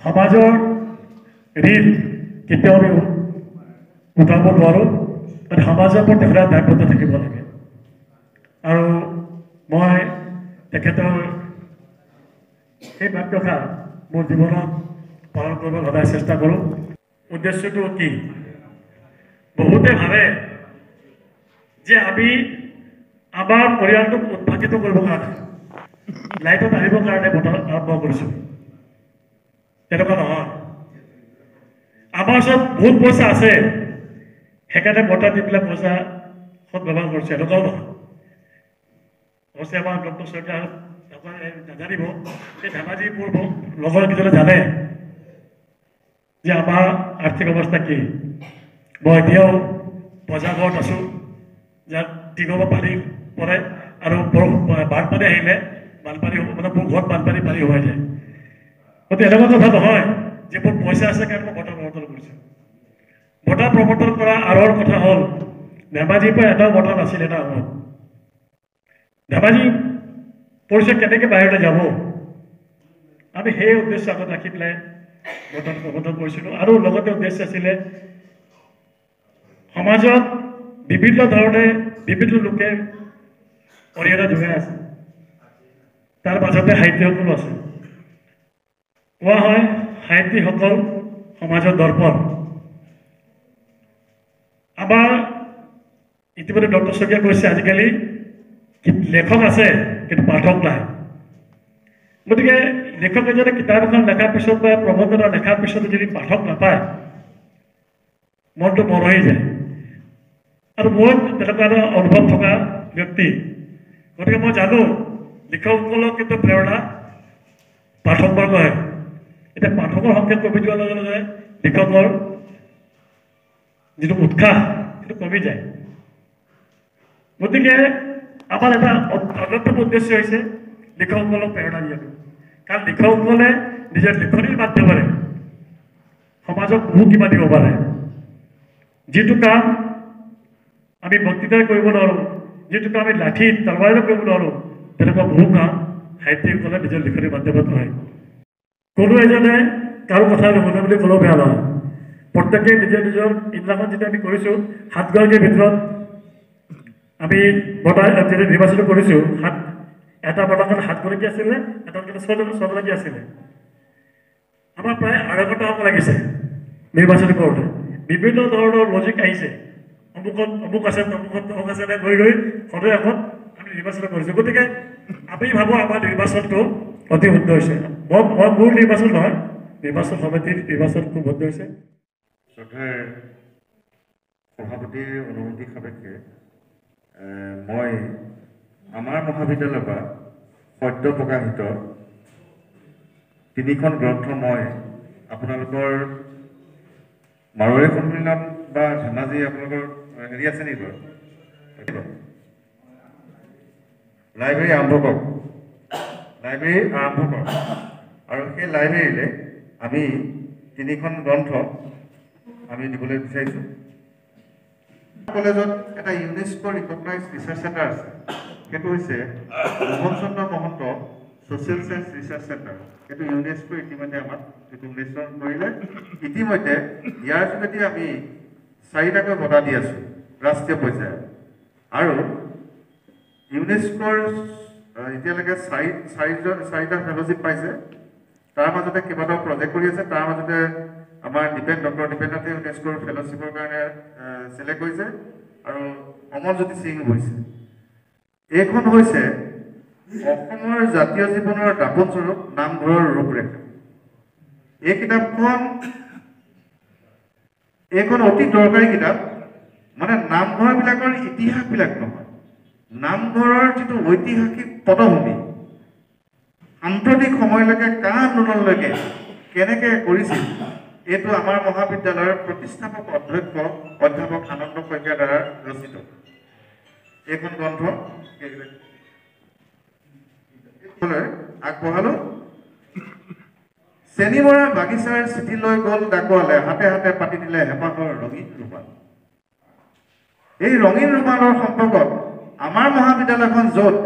সমাজৰ ঋণ কেতিয়াও আমি উঠাব নোৱাৰোঁ, আৰু সমাজৰ প্ৰতি সদায় দায়বদ্ধ থাকিব লাগে। আৰু মই তেখেতৰ এই বাক্যষাৰ মোৰ জীৱনত পালন কৰিবলৈ সদায় চেষ্টা কৰোঁ। উদ্দেশ্যটো কি? বহুতে ভাবে যে আমি আমাৰ পৰিয়ালটোক উৎসাহিত কৰিবৰ কাৰণে, লাইটত আহিবৰ কাৰণে বঁটা আৰম্ভ কৰিছোঁ। তেনেকুৱা নহয়। আমাৰ ওচৰত বহুত পইচা আছে, সেইকাৰণে বঁটা দি পেলাই পইচা সদ ব্যৱহাৰ কৰিছে, এনেকুৱাও নহয়। অৱশ্যে আমাৰ ডক্টৰ শইকীয়া নাজানিব সেই ধেমাজি মোৰ লগৰ কেইজনে জানে যে আমাৰ আৰ্থিক অৱস্থা কি। মই এতিয়াও বজাৰত আছোঁ, যাত টিঙৰ পানী পৰে আৰু বানপানী আহিলে বানপানী মানে মোৰ ঘৰত বানপানী পানী হৈ যায়। গতিকে এনেকুৱা কথা নহয় যে মোৰ পইচা আছে কাৰণে মই বঁটা প্ৰৱৰ্তন কৰিছোঁ। বঁটা প্ৰৱৰ্তন কৰা আঁৰৰ কথা হ'ল ধেমাজিৰ পৰা এটাও বঁটা নাছিলে এটা সময়ত। ধেমাজি পৰিচয় কেনেকৈ বাহিৰলৈ যাব, আমি সেই উদ্দেশ্য আগত ৰাখি পেলাই বঁটা প্ৰৱৰ্তন কৰিছিলোঁ। আৰু লগতে উদ্দেশ্য আছিলে সমাজত বিভিন্ন ধৰণে বিভিন্ন লোকে অৰিহণা যোগাই আছে, তাৰ মাজতে সাহিত্যিকসকলো আছে। কোৱা হয় সাহিত্যিকসকল সমাজৰ দৰ্পণ। আমাৰ ইতিমধ্যে ডক্টৰ শইকীয়া কৈছে আজিকালি লেখক আছে কিন্তু পাঠক নাই। গতিকে লেখক এজনে কিতাপ এখন লেখাৰ পিছত বা প্ৰবন্ধ এটা লেখাৰ পিছত যদি পাঠক নাপায় মনটো মৰহি যায়। আৰু মই তেনেকুৱা এটা অনুভৱ থকা ব্যক্তি, গতিকে মই জানো লিখকসকলক কিন্তু প্ৰেৰণা পাঠকবৰ্গহে। এতিয়া পাঠকৰ সংখ্যা কমি যোৱাৰ লগে লগে লিখকৰ যিটো উৎসাহ সেইটো কমি যায়। গতিকে আমাৰ এটা অন্যতম উদ্দেশ্য হৈছে লিখকসকলক প্ৰেৰণা দিয়াটো। কাৰণ লিখকসকলে নিজৰ লিখনিৰ মাধ্যমেৰে সমাজক বহু কিবা দিব পাৰে। যিটো কাম আমি বক্তৃতাৰে কৰিব নোৱাৰোঁ, যিটো কাম আমি লাঠিত তলৱাৰেৰে কৰিব নোৱাৰোঁ, তেনেকুৱা বহু কাম সাহিত্যিকসকলে নিজৰ লিখনিৰ মাধ্যমত হয়। কোনো এজনে কাৰো কথা নুশুনে বুলি ক'লেও বেয়া নহয়। প্ৰত্যেকে নিজৰ নিজৰ ইদিনাখন যেতিয়া আমি কৰিছোঁ 7 গৰাকীৰ ভিতৰত আমি বঁটা যেতিয়া নিৰ্বাচিত কৰিছোঁ, এটা বঁটাখন 7 গৰাকী আছিলে, এটা 6 গৰাকী আছিলে। আমাৰ প্ৰায় 2.5 ঘণ্টা সময় লাগিছে নিৰ্বাচন কৰোঁতে। বিভিন্ন ধৰণৰ লজিক আহিছে, অমুক আছে তমুক আছে গৈ গৈ সদয় এখন আমি নিৰ্বাচন কৰিছোঁ। গতিকে আমি ভাবোঁ আমাৰ নিৰ্বাচনটো অতি শুদ্ধ হৈছে। মোৰ নিৰ্বাচন নহয়, নিৰ্বাচন সমিতিৰ নিৰ্বাচন খুব শুদ্ধ হৈছে। শ্ৰদ্ধাৰ সভাপতিৰ অনুমতি সাপেক্ষে মই আমাৰ মহাবিদ্যালয়ৰ পৰা সদ্য প্ৰকাশিত 3খন গ্ৰন্থ মই আপোনালোকৰ মাৰোৱাৰী সন্মিলন বা ধেমাজি আপোনালোকৰ হেৰি আছে নেকি বাৰু লাইব্ৰেৰী আৰম্ভ কৰক, আৰু সেই লাইব্ৰেৰীলৈ আমি 3খন গ্ৰন্থ আমি দিবলৈ বিচাৰিছোঁ। কলেজত এটা ইউনেস্কো ৰিকগনাইজ ৰিচাৰ্চ চেণ্টাৰ আছে, সেইটো হৈছে Mohan Chandra Mahanta social science research centre. সেইটো ইউনেস্কো ইতিমধ্যে আমাক ৰিকগনাইজেশ্যন কৰিলে। ইতিমধ্যে ইয়াৰ যোগেদি আমি 4টাকৈ বঁটা দি আছোঁ ৰাষ্ট্ৰীয় পৰ্যায়ত। আৰু ইউনেস্কোৰ এতিয়ালৈকে 4টা ফেলোশ্বিপ পাইছে। তাৰ মাজতে কেইবাটাও প্ৰজেক্ট কৰি আছে। তাৰ মাজতে আমাৰ ডক্টৰ দীপেন্দ্ৰনাথে ইউনেস্কোৰ ফেলোশ্বিপৰ কাৰণে চিলেক্ট কৰিছে আৰু অমৰজ্যোতি সিং হৈছে। এইখন হৈছে অসমৰ জাতীয় জীৱনৰ দাপোনস্বৰূপ নামঘৰৰ ৰূপৰেখা। এইখন অতি দৰকাৰী কিতাপ। মানে নামঘৰবিলাকৰ ইতিহাসবিলাক নহয়, নামঘৰৰ যিটো ঐতিহাসিক পটভূমি সাম্প্ৰতিক সময়লৈকে কা আন্দোলনলৈকে কেনেকৈ কৰিছিল, এইটো আমাৰ মহাবিদ্যালয়ৰ প্ৰতিষ্ঠাপক অধ্যক্ষ অধ্যাপক আনন্দ শইকীয়াৰ দ্বাৰা ৰচিত এইখন গ্ৰন্থ আগবঢ়ালোঁ। চেনিমৰা বাগিচাৰ চিঠি লৈ গ'ল ডাকুৱালে, হাতে হাতে পাতি দিলে হেঁপাহৰ ৰঙীন ৰুমাল। এই ৰঙীন ৰুমালৰ সম্পৰ্কত আমাৰ মহাবিদ্যালয়খন য'ত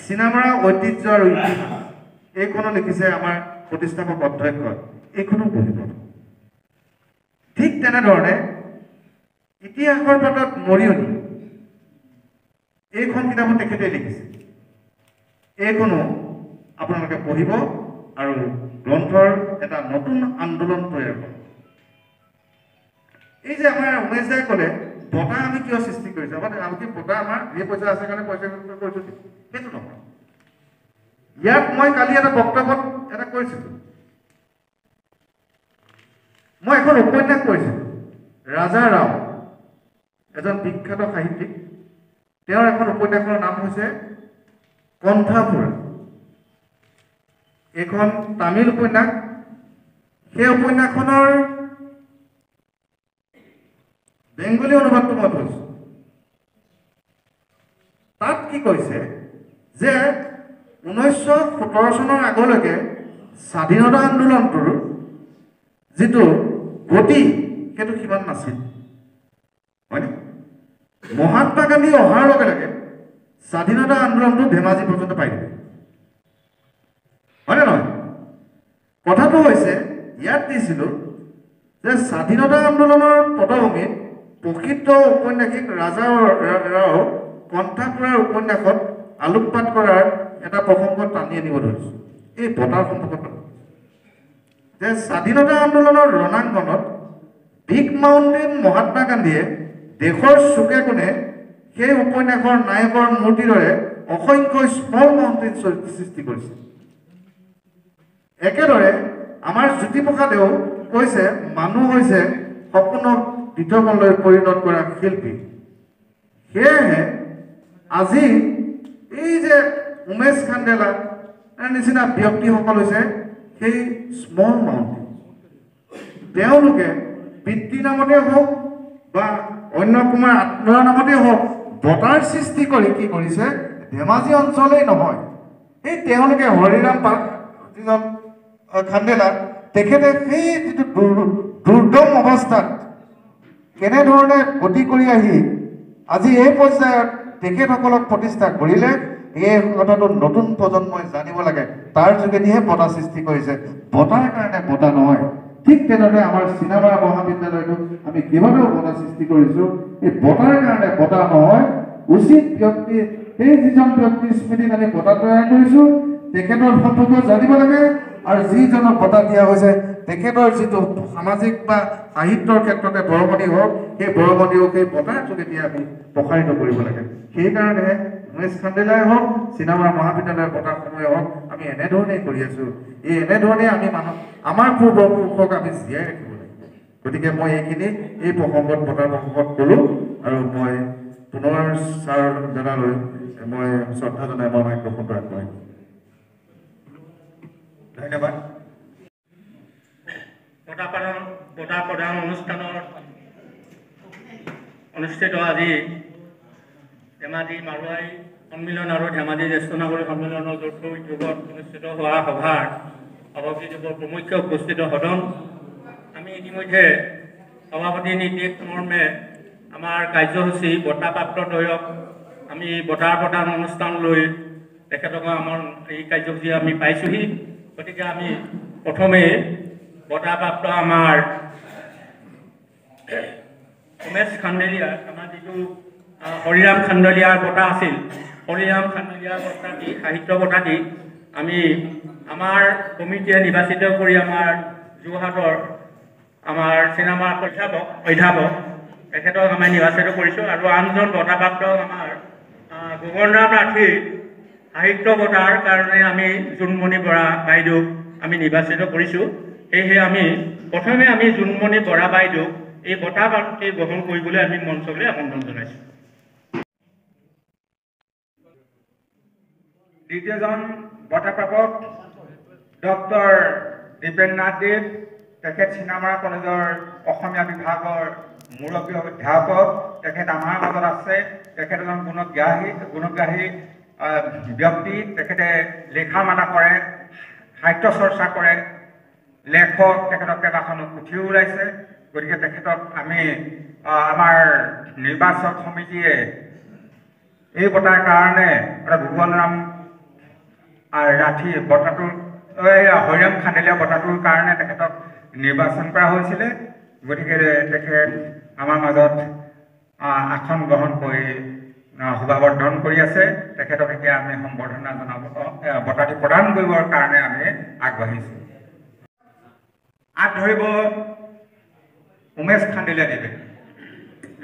চিনামৰা ঐতিহ্য আৰু ইতিহাস এইখনো লিখিছে আমাৰ প্ৰতিষ্ঠাপক অধ্যক্ষ, এইখনো পঢ়িব। ঠিক তেনেধৰণে ইতিহাসৰ পাতত মৰিয়নি এইখন কিতাপো তেখেতে লিখিছে, এইখনো আপোনালোকে পঢ়িব আৰু গ্ৰন্থৰ এটা নতুন আন্দোলন তৈয়াৰ কৰিব। এই যে আমাৰ উমেশ দাই ক'লে বঁটা আমি কিয় সৃষ্টি কৰিছোঁ, আমি বঁটা আমাৰ ধেৰ পইচা আছে কাৰণে পইচা কৰিছোঁ, সেইটো নহয়। ইয়াত মই কালি এটা বক্তব্যত এটা কৈছিলোঁ, মই এখন উপন্যাস পঢ়িছিলোঁ। ৰাজা ৰাও এজন বিখ্যাত সাহিত্যিক, তেওঁৰ এখন উপন্যাসৰ নাম হৈছে কণ্ঠাপুৰা এইখন তামিল উপন্যাস। সেই উপন্যাসখনৰ বেংগলী অনুবাদটো মই কৈছোঁ। তাত কি কৈছে যে 1917 চনৰ আগলৈকে স্বাধীনতা আন্দোলনটোৰ যিটো গতি সেইটো সিমান নাছিল, হয়নে? মহাত্মা গান্ধী অহাৰ লগে লগে স্বাধীনতা আন্দোলনটো ধেমাজি পৰ্যন্ত পাই দিলে, হয়নে নহয়? কথাটো হৈছে ইয়াত দিছিলোঁ যে স্বাধীনতা আন্দোলনৰ পটভূমিত প্ৰসিদ্ধ ঔপন্যাসিক ৰাজা ৰাও কণ্ঠাপুৰাৰ উপন্যাসত আলোকপাত কৰাৰ এটা প্ৰসংগ টানি আনিব ধৰিছোঁ। এই বঁটাৰ সম্পৰ্কত যে স্বাধীনতা আন্দোলনৰ ৰণাংগনত বিগ মাউণ্টেইন মহাত্মা গান্ধীয়ে দেশৰ চুকে কোণে সেই উপন্যাসৰ নায়কৰ মূৰ্তিৰ দৰে অসংখ্য স্মল মাউণ্টেইন সৃষ্টি কৰিছে। একেদৰে আমাৰ জ্যোতিপ্ৰসাদেও কৈছে মানুহ হৈছে সপোনক দিঠকলৈ পৰিণত কৰা শিল্পী। সেয়েহে আজি এই যে উমেশ খান্ডেলা নিচিনা ব্যক্তিসকল হৈছে সেই স্মল মাউণ্টেইন। তেওঁলোকে পিতৃ নামতে হওক বা অন্য কুমাৰ আত্মীয়ৰ নামতে হওক বঁটাৰ সৃষ্টি কৰি কি কৰিছে, ধেমাজি অঞ্চলেই নহয়, এই তেওঁলোকে হৰিৰাম যিজন খান্ডেলা তেখেতে সেই যিটো দুৰ্দম অৱস্থাত কেনেধৰণে গতি কৰি আহি আজি এই পৰ্যায়ত তেখেতসকলক প্ৰতিষ্ঠা কৰিলে, এই কথাটো নতুন প্ৰজন্মই জানিব লাগে। তাৰ যোগেদিহে বঁটা সৃষ্টি কৰিছে, বঁটাৰ কাৰণে বঁটা নহয়। ঠিক তেনেদৰে আমাৰ চিনেমাৰ মহাবিদ্যালয়টো আমি কিভাৱেও বঁটা সৃষ্টি কৰিছোঁ, এই বঁটাৰ কাৰণে বঁটা নহয়, উচিত ব্যক্তি সেই যিজন ব্যক্তিৰ স্মৃতিত আমি বঁটা তৈয়াৰ কৰিছোঁ তেখেতৰ সম্পৰ্কে জানিব লাগে। আৰু যিজনক বঁটা দিয়া হৈছে তেখেতৰ যিটো সামাজিক বা সাহিত্যৰ ক্ষেত্ৰতে বৰঙণি হওক, সেই বৰঙণিও সেই বঁটাৰ যোগেদি আমি প্ৰসাৰিত কৰিব লাগে। সেইকাৰণে উমেশ খান্ডেলাই হওক, চিনেমাৰ মহাবিদ্যালয়ৰ বঁটাসমূহে হওক, আমি এনেধৰণেই কৰি আছোঁ। এই এনেধৰণে আমি আমাৰ পূৰ্বপুৰুষক আমি জীয়াই ৰাখিব লাগিব। গতিকে মই এইখিনি এই প্ৰসংগত বঁটাৰ প্ৰসংগত ক'লোঁ আৰু মই পুনৰ ছাৰ জনালৈ মই শ্ৰদ্ধা জনাই মই মাইক্ৰফোনটো আগবঢ়াইছোঁ। ধন্যবাদ। বঁটা প্ৰদান অনুষ্ঠানৰ অনুষ্ঠিত আজি ধেমাজি মাৰোৱাৰী সন্মিলন আৰু ধেমাজি জ্যেষ্ঠ নাগৰিক সন্মিলনৰ যৌথ উদ্যোগত অনুষ্ঠিত হোৱা সভাৰ সভাপতি যুৱক প্ৰমুখ্য উপস্থিত সদন। আমি ইতিমধ্যে সভাপতি নিৰ্দেশ মৰ্মে আমাৰ কাৰ্যসূচী বঁটাপ্ৰাপ্ত দ্বয়ক আমি বঁটা প্ৰদান অনুষ্ঠানলৈ তেখেতক আমাৰ এই কাৰ্যসূচী আমি পাইছোঁহি। গতিকে আমি প্ৰথমে বঁটাপ্ৰাপ্ত আমাৰ উমেশ খান্ডেলিয়াৰ আমাৰ যিটো হৰিৰাম খান্ডেলিয়াৰ বঁটা আছিল, হৰিৰাম খান্ডেলিয়াৰ বঁটাটি সাহিত্য বঁটাটি আমি আমাৰ কমিটিয়ে নিৰ্বাচিত কৰি আমাৰ যোৰহাটৰ আমাৰ চিনেমাৰ অধ্যাপক তেখেতক আমি নিৰ্বাচিত কৰিছোঁ। আৰু আনজন বঁটাপ্ৰাপ্ত আমাৰ গগনৰাম প্ৰাৰ্থী সাহিত্য বঁটাৰ কাৰণে আমি জোনমণি বৰা বাইদেউক আমি নিৰ্বাচিত কৰিছোঁ। সেয়েহে আমি প্ৰথমে আমি জোনমণি বৰা বাইদেউক এই বঁটা প্ৰাপ্তি গ্ৰহণ কৰিবলৈ আমি মঞ্চলৈ আমন্ত্ৰণ জনাইছোঁ। দ্বিতীয়জন বঁটাপ্ৰাপক ডক্টৰ দীপেন নাথ দেৱ, তেখেত চিনেমা কলেজৰ অসমীয়া বিভাগৰ মুৰব্বী অধ্যাপক। তেখেত আমাৰ মাজত আছে। তেখেত এজন গুণগ্ৰাহী ব্যক্তি। তেখেতে লিখা মানা কৰে, সাহিত্য চৰ্চা কৰে, লেখক। তেখেতক কেইবাখনো পুথিও ওলাইছে। গতিকে তেখেতক আমি আমাৰ নিৰ্বাচক সমিতিয়ে এই বঁটাৰ কাৰণে ভুৱনৰাম ৰাঠী বঁটাটোৰ হৰিৰাম খান্ডেলীয়া বঁটাটোৰ কাৰণে তেখেতক নিৰ্বাচন কৰা হৈছিলে। গতিকে তেখেত আমাৰ মাজত আসন গ্ৰহণ কৰি শোভাবৰ্ধন কৰি আছে। তেখেতক এতিয়া আমি সম্বৰ্ধনা জনাব, বঁটাটি প্ৰদান কৰিবৰ কাৰণে আমি আগবাঢ়িছোঁ। আগ ধৰিব উমেশ খান্ডেলীয়া দেৱে,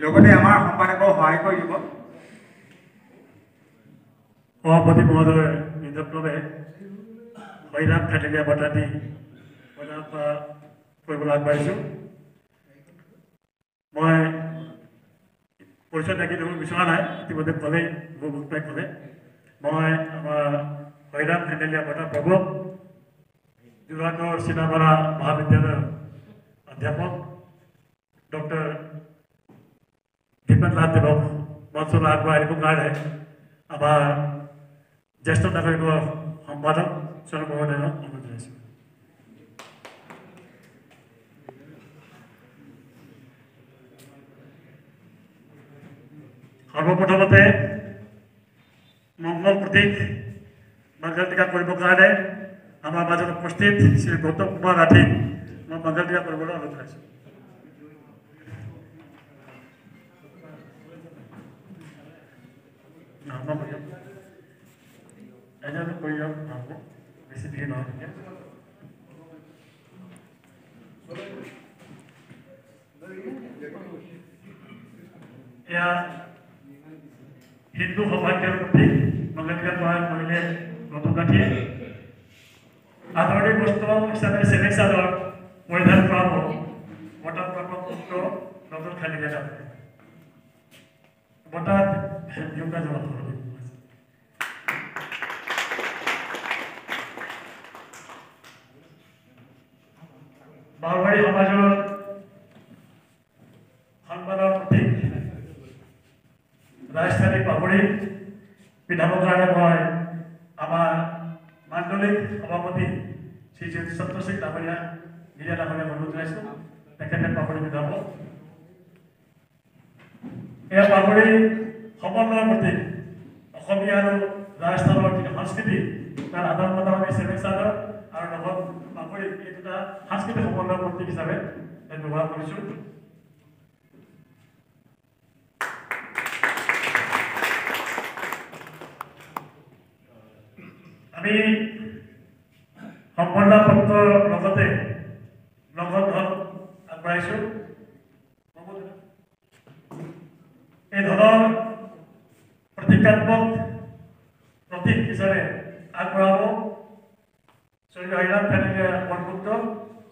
লগতে আমাৰ সম্পাদকক সহায় কৰি দিব। সভাপতি মহোদয় নিৰ্দেশক্ৰমে হৰিৰাম খান্ডেলীয়া বঁটাটি প্ৰদান কৰিবলৈ আগবাঢ়িছোঁ। মই পৰিচয় দাঙি দিব বিচৰা নাই, ইতিমধ্যে ক'লেই মোৰ মুখপাই ক'লে। মই আমাৰ হৈৰাম হেণ্ডেলীয়া বঁটা প্ৰভৱ যোৰহাটৰ চিনাপাৰা মহাবিদ্যালয়ৰ অধ্যাপক ডক্টৰ দীপেন লাল দেৱক মঞ্চলৈ আগবঢ়াই দিবৰ কাৰণে আমাৰ জ্যেষ্ঠ নাগৰিকৰ সম্পাদক চৰণ মহোদয়ক অনুৰোধ জনাইছোঁ। সৰ্বপ্ৰথমতে মংগল প্ৰতীক মংগল টিকা কৰিবৰ কাৰণে আমাৰ মাজত উপস্থিত শ্ৰী গৌতম কুমাৰ ৰাঠীক মই মংগল টিকা কৰিবলৈ অনুৰোধ জনাইছোঁ। কৰি যাওক বেছি ভিৰ নহয় তেতিয়া। এয়া হিন্দু সৌভাগ্যৰ প্ৰতীক মংগল টিকা তৈয়াৰ কৰিলে নতুন গাঁঠিয়ে আদৰণীয় বস্ত্ৰ হিচাপে চেলেং চাদৰ পৰিধান কৰাব বঁটাপ্ৰাপক পুত্ৰ নতুন খালী জেগা বঁটাত যোগদান জনাব। বাৰবাৰী সমাজৰ সন্মানৰ প্ৰতীক ৰাজধানী পাহৰি পিন্ধাবৰ কাৰণে মই আমাৰ মাণ্ডলিক সভাপতি শ্ৰী সত্যশ্ৰী ডাঙৰীয়া গিৰিয়া ডাঙৰীয়া অনুৰোধ জনাইছোঁ তেখেতে পাহৰি পিন্ধাব। এয়া পাহৰি সমন্বয়ৰ প্ৰতীক অসমীয়া আৰু ৰাজস্থানৰ যিটো সংস্কৃতি তাৰ আদান প্ৰদান আমি চেলেং চাদৰ আৰু লগত পাহৰি এই দুটা সাংস্কৃতিক সমন্বয়ৰ প্ৰতীক হিচাপে ব্যৱহাৰ কৰিছোঁ। আমি সম্বৰ্ধনা পত্ৰৰ লগতে লগত ধন আগবঢ়াইছোঁ। এই ধনৰ প্ৰতীকাত্মক প্ৰতীক হিচাপে আগবঢ়াব শ্ৰী হৈৰাম হেণ্ডেলীয়া বৰপুত্ৰ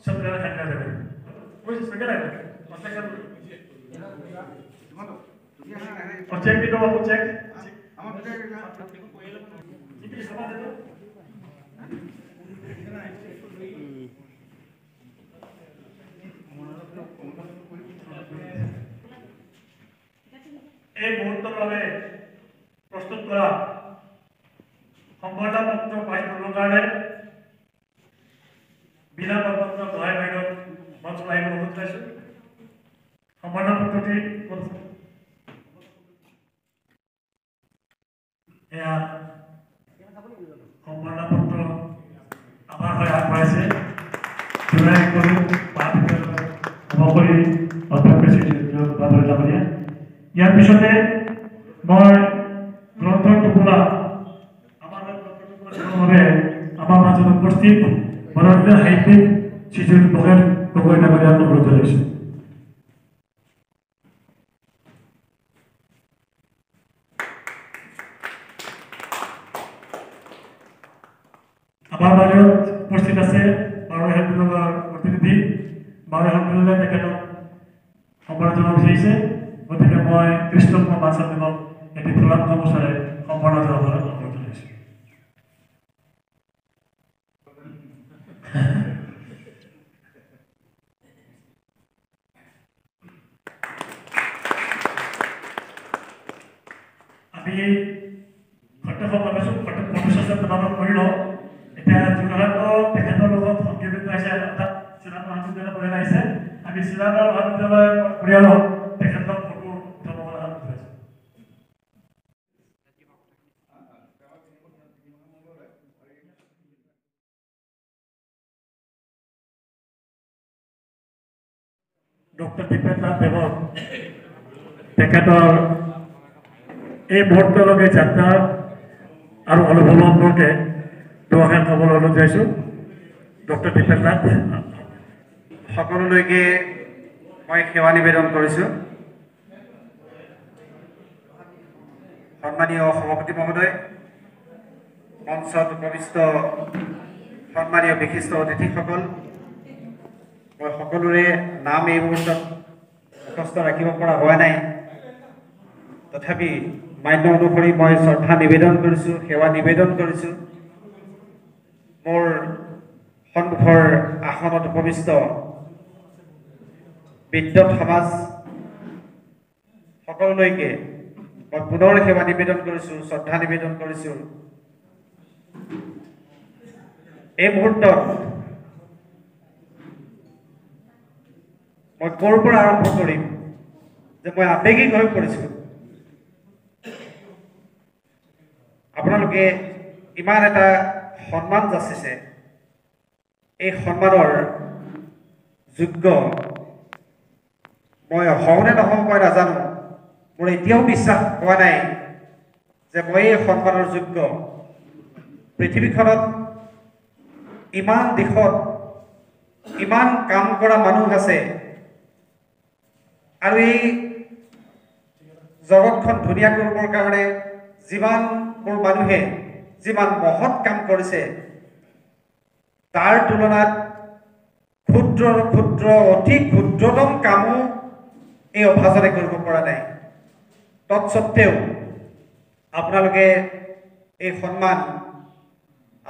সত্যনাৰায়ণ হেণ্ডেলে চেক দিটো বাবু চেক এই মুহূৰ্তৰ বাবে প্ৰস্তুত কৰা সম্বৰ্ধনা পত্ৰ পাই কৰিবৰ কাৰণে বিনা পত্ৰ সহায় বাইদেউ মঞ্চ আহিব অনুৰোধ জনাইছোঁ। সম্বৰ্ধনা পত্ৰটি এয়া সম্বৰ্ধনা পত্ৰ আমাৰ হৈ আগবঢ়াইছে জোনাই কৰি মহাবিদ্যালয়ৰ সভাপতি অধ্যক্ষ শ্ৰী বাদল ডাঙৰীয়া। ইয়াৰ পিছতে মই গ্ৰন্থৰ টুকুৰা আমাৰ আমাৰ মাজত উপস্থিত ভাৰতীয় সাহিত্যিক শ্ৰীযুত ভৱেন গগৈ ডাঙৰীয়াক অনুৰোধ জনাইছোঁ। আমাৰ মাজত উপস্থিত আছে বাৰৈ বিভাগৰ প্ৰতিনিধি বাৰৈ বিভাগে তেখেতক সম্বৰ্ধনা জনাব বিচাৰিছে। গতিকে মই কৃষ্ণ কুমাৰ বাঞ্চাদেৱক এটি ফুলাম গামোচাৰে সম্বৰ্ধনা জনাবলৈ অনুৰোধ জনাইছোঁ। আমি সত্যসমাবেশত তোমালোক কৰি লওঁ। এতিয়া যোৰহাটৰ তেখেতৰ লগত সংগীত আছে অৰ্থাৎ চিলাম মহাবিদ্যালয় পৰিয়াল আহিছে। আমি চিলাম মহাবিদ্যালয় পৰিয়ালক তেখেতক ফটো উঠাব অনুৰোধ জনাইছোঁ। ডক্টৰ দীপেন লাল দেৱক তেখেতৰ এই মুহূৰ্তলৈকে যাত্ৰা আৰু অনুভৱ সম্পৰ্কে দুআষাৰ ক'বলৈ অনুৰোধ জনাইছোঁ। ডক্টৰ দীপেন লাল সকলোলৈকে মই সেৱা নিবেদন কৰিছোঁ। সন্মানীয় সভাপতি মহোদয়, মঞ্চত উপবিষ্ট সন্মানীয় বিশিষ্ট অতিথিসকল, মই সকলোৰে নাম এই মুহূৰ্তত মুখস্থ ৰাখিব পৰা হোৱা নাই, তথাপি মান্য অনুসৰি মই শ্ৰদ্ধা নিবেদন কৰিছোঁ, সেৱা নিবেদন কৰিছোঁ। মোৰ সন্মুখৰ আসনত উপবিষ্ট বিদ্যুৎ সমাজ সকলোলৈকে মই পুনৰ সেৱা নিবেদন কৰিছোঁ, শ্ৰদ্ধা নিবেদন কৰিছোঁ। এই মুহূৰ্তত মই ক'ৰ পৰা আৰম্ভ কৰিম যে মই আৱেগিক হৈ পৰিছোঁ। আপোনালোকে ইমান এটা সন্মান যাচিছে, এই সন্মানৰ যোগ্য মই হওঁনে নহওঁ মই নাজানো। মোৰ এতিয়াও বিশ্বাস হোৱা নাই যে মই এই সন্মানৰ যোগ্য। পৃথিৱীখনত ইমান দিশত ইমান কাম কৰা মানুহ আছে, আৰু এই জগতখন ধুনীয়া কৰিবৰ কাৰণে যিমানবোৰ মানুহে যিমান মহৎ কাম কৰিছে, তাৰ তুলনাত ক্ষুদ্ৰ ক্ষুদ্ৰ অতি ক্ষুদ্ৰতম কামো এই অভাজনে কৰিব পৰা নাই। তৎসত্ত্বেও আপোনালোকে এই সন্মান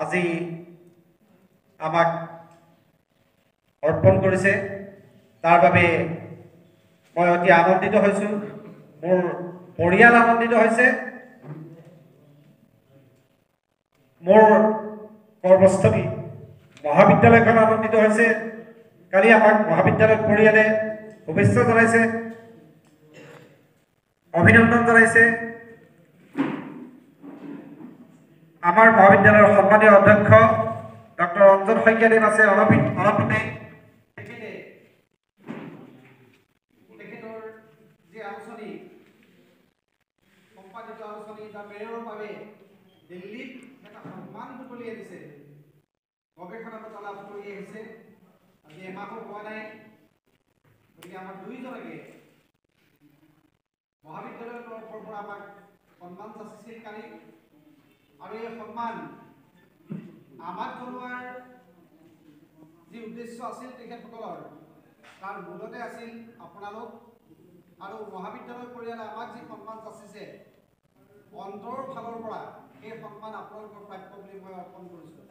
আজি আমাক অৰ্পণ কৰিছে, তাৰ বাবে মই অতি আনন্দিত হৈছোঁ। মোৰ পৰিয়াল আনন্দিত হৈছে, মোৰ কৰ্মস্থলী মহাবিদ্যালয়খন আনন্দিত হৈছে। কালি আমাক মহাবিদ্যালয় পৰিয়ালে শুভেচ্ছা জনাইছে, অভিনন্দন জনাইছে। আমাৰ মহাবিদ্যালয়ৰ সন্মানীয় অধ্যক্ষ ডক্টৰ অঞ্জন শইকীয়াদেৱ আছে অলপতে। তেখেতৰ যি আলোচনী সম্পাদিত আলোচনী দ্য মেয়ৰৰ বাবে দিল্লীত এটা সন্মান বুটলিয়াই দিছে, গৱেষণা বঁটা লাভ কৰি আহিছে। আজি এমাহো হোৱা নাই, গতিকে আমাৰ দুইজনকে মহাবিদ্যালয়ৰ তৰফৰ পৰা আমাক সন্মান যাচিছিল কালি, আৰু এই সন্মান আমাক জনোৱাৰ যি উদ্দেশ্য আছিল তেখেতসকলৰ, তাৰ মূলতে আছিল আপোনালোক। আৰু মহাবিদ্যালয় পৰিয়ালে আমাক যি সন্মান যাচিছে, অন্তৰৰ ফালৰ পৰা এই সন্মান আপোনালোকৰ প্ৰাপ্য বুলি মই অৰ্পণ কৰিছোঁ।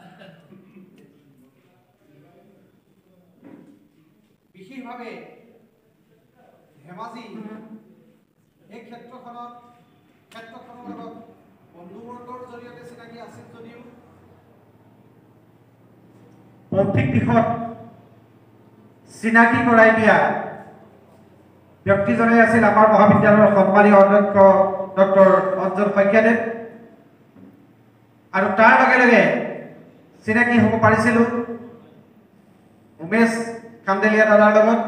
বিশেষভাৱে ধেমাজি এই ক্ষেত্ৰখনৰ লগত বন্ধুবৰ্গৰ জৰিয়তে চিনাকি আছিল যদিও বৌদ্ধিক দিশত চিনাকি কৰাই দিয়া ব্যক্তিজনে আছিল আমাৰ মহাবিদ্যালয়ৰ সন্মানীয় অধ্যক্ষ ডক্টৰ অঞ্জন শইকীয়াদেৱ। আৰু তাৰ লগে লগে চিনাকি হ'ব পাৰিছিলোঁ উমেশ কান্দেলীয়া দাদাৰ লগত।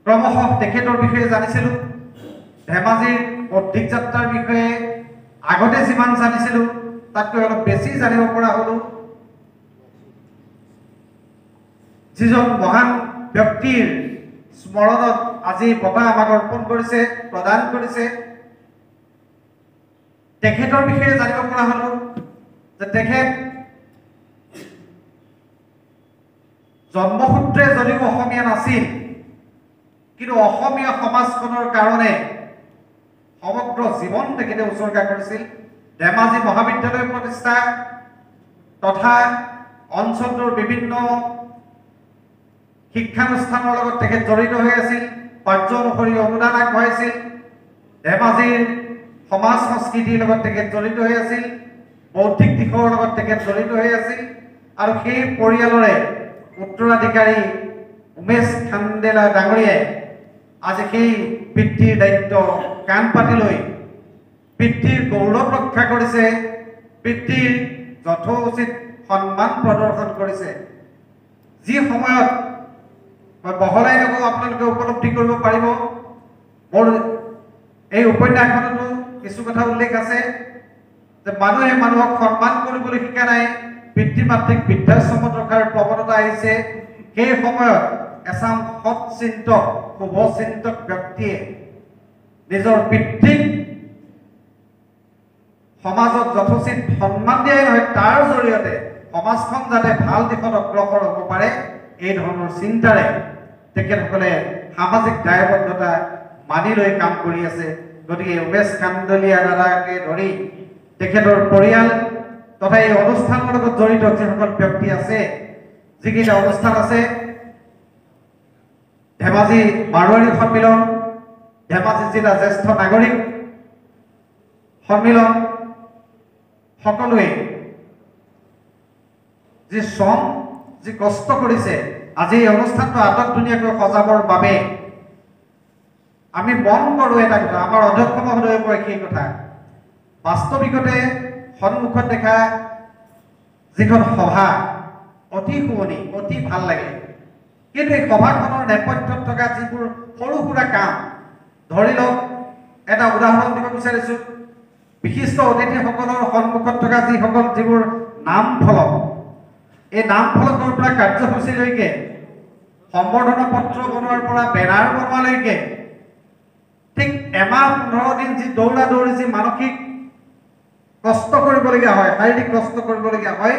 ক্ৰমশঃ তেখেতৰ বিষয়ে জানিছিলোঁ, ধেমাজিৰ বৌদ্ধিক যাত্ৰাৰ বিষয়ে আগতে যিমান জানিছিলোঁ তাতকৈ অলপ বেছি জানিব পৰা হ'লোঁ। যিজন মহান ব্যক্তিৰ স্মৰণত আজি বঁটা আমাক অৰ্পণ কৰিছে, প্ৰদান কৰিছে, তেখেতৰ বিষয়ে জানিব পৰা হ'লোঁ যে তেখেত জন্মসূত্ৰে যদিও অসমীয়া নাছিল, কিন্তু অসমীয়া সমাজখনৰ কাৰণে সমগ্ৰ জীৱন তেখেতে উচৰ্গা কৰিছিল। ধেমাজি মহাবিদ্যালয় প্ৰতিষ্ঠা তথা অঞ্চলটোৰ বিভিন্ন শিক্ষানুষ্ঠানৰ লগত তেখেত জড়িত হৈ আছিল, পাৰ্য অনুসৰি অনুদান আগবঢ়াইছিল। ধেমাজিৰ সমাজ সংস্কৃতিৰ লগত তেখেত জড়িত হৈ আছিল, বৌদ্ধিক দিশৰ লগত তেখেত জড়িত হৈ আছিল। আৰু সেই পৰিয়ালৰে উত্তৰাধিকাৰী উমেশ কান্দেলা ডাঙৰীয়াই আজি সেই পিতৃৰ দায়িত্ব কাণ পাতি লৈ পিতৃৰ গৌৰৱ ৰক্ষা কৰিছে, পিতৃৰ যথোচিত সন্মান প্ৰদৰ্শন কৰিছে। যি সময়ত মই বহলাই নকওঁ, আপোনালোকে উপলব্ধি কৰিব পাৰিব। মোৰ এই উপন্যাসখনতো কিছু কথা উল্লেখ আছে যে মানুহে মানুহক সন্মান কৰিবলৈ শিকা নাই, পিতৃ মাতৃক বৃদ্ধাশ্ৰমত ৰখাৰ প্ৰৱণতা আহিছে। সেই সময়ত এচাম সৎচিন্তক শুভচিন্তক ব্যক্তিয়ে নিজৰ পিতৃক সমাজত যথোচিত সন্মান দিয়াই নহয়, তাৰ জৰিয়তে সমাজখন যাতে ভাল দিশত অগ্ৰসৰ হ'ব পাৰে, এই ধৰণৰ চিন্তাৰে তেখেতসকলে সামাজিক দায়বদ্ধতা মানি লৈ কাম কৰি আছে। গতিকে উমেশ কান্দলীয়া দাদাকে ধৰি তেখেতৰ পৰিয়াল তথা এই অনুষ্ঠানৰ লগত জড়িত যিসকল ব্যক্তি আছে, যিকেইটা অনুষ্ঠান আছে, ধেমাজি মাৰোৱাৰী সন্মিলন, ধেমাজি জিলা জ্যেষ্ঠ নাগৰিক সন্মিলন, সকলোৱে যি শ্ৰম, যি কষ্ট কৰিছে আজি এই অনুষ্ঠানটো আটক ধুনীয়াকৈ সজাবৰ বাবে আমি মন কৰোঁ এটা কথা, আমাৰ অধ্যক্ষ মহোদয়ে কয় সেই কথা, বাস্তৱিকতে সন্মুখত দেখা যিখন সভা অতি শুৱনি, অতি ভাল লাগে, কিন্তু এই সভাখনৰ নেপথ্যত থকা যিবোৰ সৰু সুৰা কাম, ধৰি লওক এটা উদাহৰণ দিব বিচাৰিছোঁ, বিশিষ্ট অতিথিসকলৰ সন্মুখত থকা যিবোৰ নাম ফলক, এই নাম ফলকৰ পৰা কাৰ্যসূচীলৈকে সম্বৰ্ধনা পত্ৰ বনোৱাৰ পৰা বেনাৰ বনোৱালৈকে ঠিক এমাহ 15 দিন যি দৌৰা দৌৰি, যি মানসিক কষ্ট কৰিবলগীয়া হয়, শাৰীৰিক কষ্ট কৰিবলগীয়া হয়,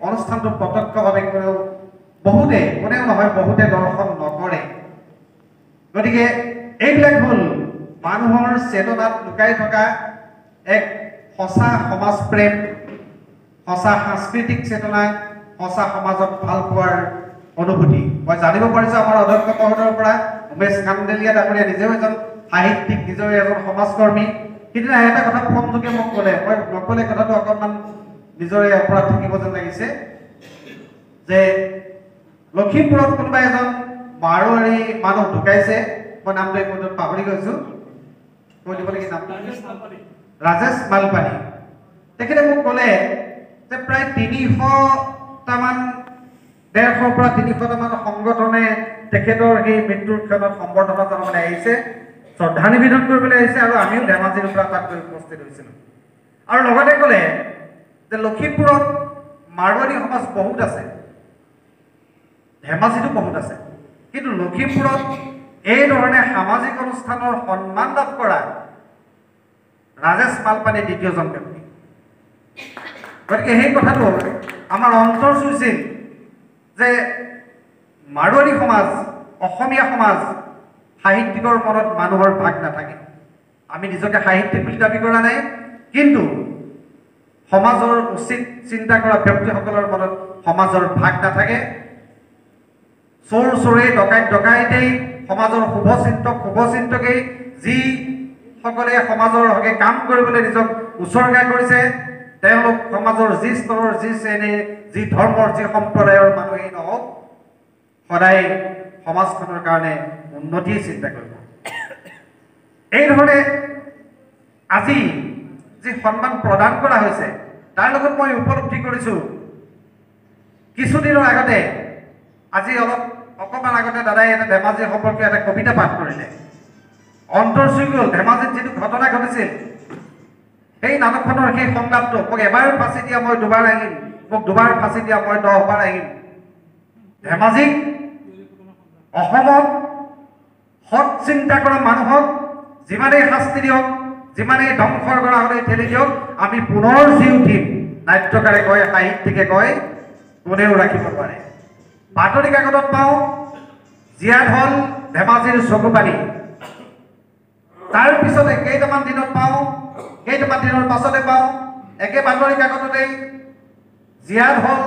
অনুষ্ঠানটো প্ৰত্যক্ষভাৱে কোনেও নহয় বহুতে দৰ্শন নকৰে। গতিকে এইবিলাক হ'ল মানুহৰ চেতনাত লুকাই থকা এক সঁচা সমাজ প্ৰেম, সঁচা সাংস্কৃতিক চেতনা, সঁচা সমাজক ভাল পোৱাৰ অনুভূতি। মই জানিব পাৰিছোঁ আমাৰ অধ্যক্ষ মহোদয়ৰ পৰা, উমেশ কান্দলীয়া ডাঙৰীয়া নিজেও এজন সাহিত্যিক, নিজেও এজন সমাজকৰ্মী। সিদিনা এটা কথা ফোনযোগে মোক ক'লে, মই নক'লে কথাটো অকণমান নিজৰে অপৰাধ থাকিব যেন লাগিছে, যে লখিমপুৰত কোনোবা এজন মাৰোৱাৰী মানুহ ঢুকাইছে, মই নামটো এই মুহূৰ্তত পাহৰি গৈছোঁ, কৈ দিব নেকি নামটো? ৰাজেশ মালপানী। তেখেতে মোক ক'লে যে প্ৰায় 300টামান 150 পৰা 300টামান সংগঠনে তেখেতৰ সেই মৃত্যুৰ ক্ষণত সম্বৰ্ধনা জনাবলৈ আহিছে, শ্ৰদ্ধা নিবেদন কৰিবলৈ আহিছে, আৰু আমিও ধেমাজিৰ পৰা তাত গৈ উপস্থিত হৈছিলোঁ। আৰু লগতে ক'লে যে লখিমপুৰত মাৰোৱাৰী সমাজ বহুত আছে, ধেমাজিতো বহুত আছে, কিন্তু লখিমপুৰত এই ধৰণে সামাজিক অনুষ্ঠানৰ সন্মান লাভ কৰা ৰাজেশ মালপানী দ্বিতীয়জন ব্যক্তি। গতিকে সেই কথাটো আমাৰ অন্তৰ চুইছিল যে মাৰোৱাৰী সমাজ, অসমীয়া সমাজ, সাহিত্যিকৰ মনত মানুহৰ ভাগ নাথাকে। আমি নিজকে সাহিত্যিক বুলি দাবী কৰা নাই, কিন্তু সমাজৰ উচিত চিন্তা কৰা ব্যক্তিসকলৰ মনত সমাজৰ ভাগ নাথাকে। চোৰ চোৰেই, ডকাইত ডকাইতেই, সমাজৰ শুভচিন্তকেই, যিসকলে সমাজৰ হকে কাম কৰিবলৈ নিজক উচৰ্গা কৰিছে, তেওঁলোক সমাজৰ যি স্তৰৰ, যি শ্ৰেণীৰ, যি ধৰ্মৰ, যি সম্প্ৰদায়ৰ মানুহেই নহওক, সদায় সমাজখনৰ কাৰণে উন্নতিয়ে চিন্তা কৰিব। এইধৰণে আজি যি সন্মান প্ৰদান কৰা হৈছে, তাৰ লগত মই উপলব্ধি কৰিছোঁ, কিছুদিনৰ আগতে, আজি অকণমান আগতে দাদাই এটা ধেমাজি সম্পৰ্কীয় এটা কবিতা পাঠ কৰিলে, অন্তৰ চুই গ'ল। ধেমাজিত যিটো ঘটনা ঘটিছিল, সেই নাটকখনৰ সেই সংলাপটো, মোক এবাৰ ফাঁচি দিয়া মই 2বাৰ আহিম, মোক 2বাৰ ফাঁচি দিয়া মই 10বাৰ আহিম। ধেমাজিক, অসমক, সৎ চিন্তা কৰা মানুহক যিমানেই শাস্তি দিয়ক, যিমানেই ধ্বংসৰ গৰাহলৈ ঠেলি দিয়ক, আমি পুনৰ জি উঠিম। নাট্যকাৰে কয়, সাহিত্যিকে কয়, কোনেও ৰাখিব নোৱাৰে। বাতৰি কাকতত পাওঁ জীয়াদ হ'ল ধেমাজিৰ চকুপানী, তাৰ পিছতে কেইটামান দিনত পাওঁ, কেইটামান দিনৰ পাছতে পাওঁ একে বাতৰি কাকততেই জীয়াদ হ'ল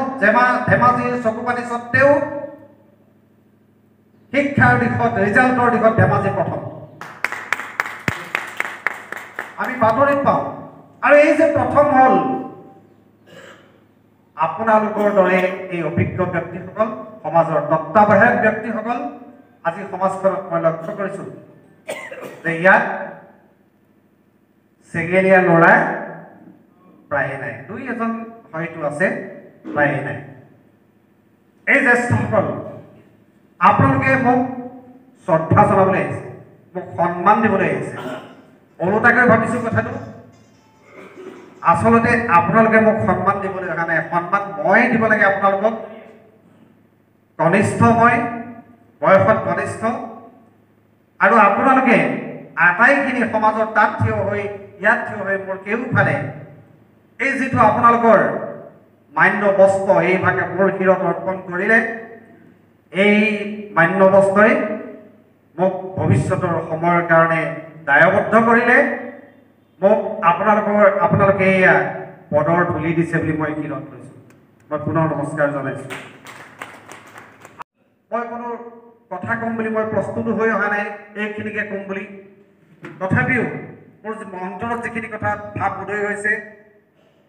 ধেমাজিৰ চকুপানী স্বত্তেও শিক্ষাৰ দিশত, ৰিজাল্টৰ দিশত ধেমাজি প্ৰথম। আমি বাতৰিত পাওঁ। আৰু এই যে প্ৰথম হ'ল, আপোনালোকৰ দৰে এই অভিজ্ঞ ব্যক্তিসকল, সমাজৰ তত্ত্বাৱধায়ক ব্যক্তিসকল, আজি সমাজখনত মই লক্ষ্য কৰিছোঁ যে ইয়াত চেঙেলীয়া ল'ৰা প্ৰায়ে নাই, 2-এজন হয়তো আছে, প্ৰায়ে নাই। এই জ্যেষ্ঠসকল, আপোনালোকে মোক শ্ৰদ্ধা জনাবলৈ আহিছে, মোক সন্মান দিবলৈ আহিছে। ওলোটাকৈ ভাবিছোঁ কথাটো, আচলতে আপোনালোকে মোক সন্মান দিবলৈ অহা নাই, সন্মান মই দিব লাগে আপোনালোকক। কনিষ্ঠ মই, বয়সত কনিষ্ঠ, আৰু আপোনালোকে আটাইখিনি সমাজৰ তাত থিয় হৈ, ইয়াত থিয় হৈ মোৰ কেউফালে এই যিটো আপোনালোকৰ মান্য বস্ত্ৰ, এইভাগে মোৰ শিৰত অৰ্পণ কৰিলে, এই মান্য বস্ত্ৰই মোক ভৱিষ্যতৰ সময়ৰ কাৰণে দায়বদ্ধ কৰিলে। মোক আপোনালোকে এয়া পদৰ ধূলি দিছে বুলি মই শিৰত লৈছোঁ। মই পুনৰ নমস্কাৰ জনাইছোঁ। মই কোনো কথা ক'ম বুলি মই প্ৰস্তুত হৈ অহা নাই এইখিনিকে ক'ম বুলি। তথাপিও মোৰ অন্তৰত যিখিনি কথা ভাৱ উদয় হৈছে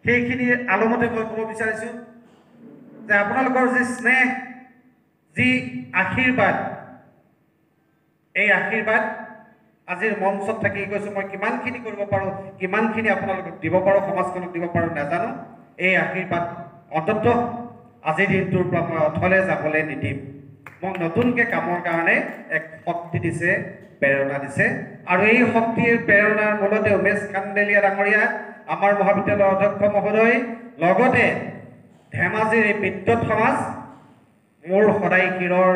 সেইখিনি আলমতে মই ক'ব বিচাৰিছোঁ যে আপোনালোকৰ যি স্নেহ, যি আশীৰ্বাদ, এই আশীৰ্বাদ আজিৰ মঞ্চত থাকি কৈছোঁ মই কিমানখিনি কৰিব পাৰোঁ, কিমানখিনি আপোনালোকক দিব পাৰোঁ, সমাজখনক দিব পাৰোঁ নাজানো। এই আশীৰ্বাদ অন্ততঃ আজিৰ দিনটোৰ পৰা মই অথলে যাবলৈ নিদিম। মোক নতুনকৈ কামৰ কাৰণে এক শক্তি দিছে, প্ৰেৰণা দিছে, আৰু এই শক্তিৰ প্ৰেৰণাৰ মূলতে উমেশ কাণ্ডেলীয়া ডাঙৰীয়া, আমাৰ মহাবিদ্যালয়ৰ অধ্যক্ষ মহোদয়, লগতে ধেমাজিৰ এই বিদ্যুৎ সমাজ মোৰ সদায় শিৰৰ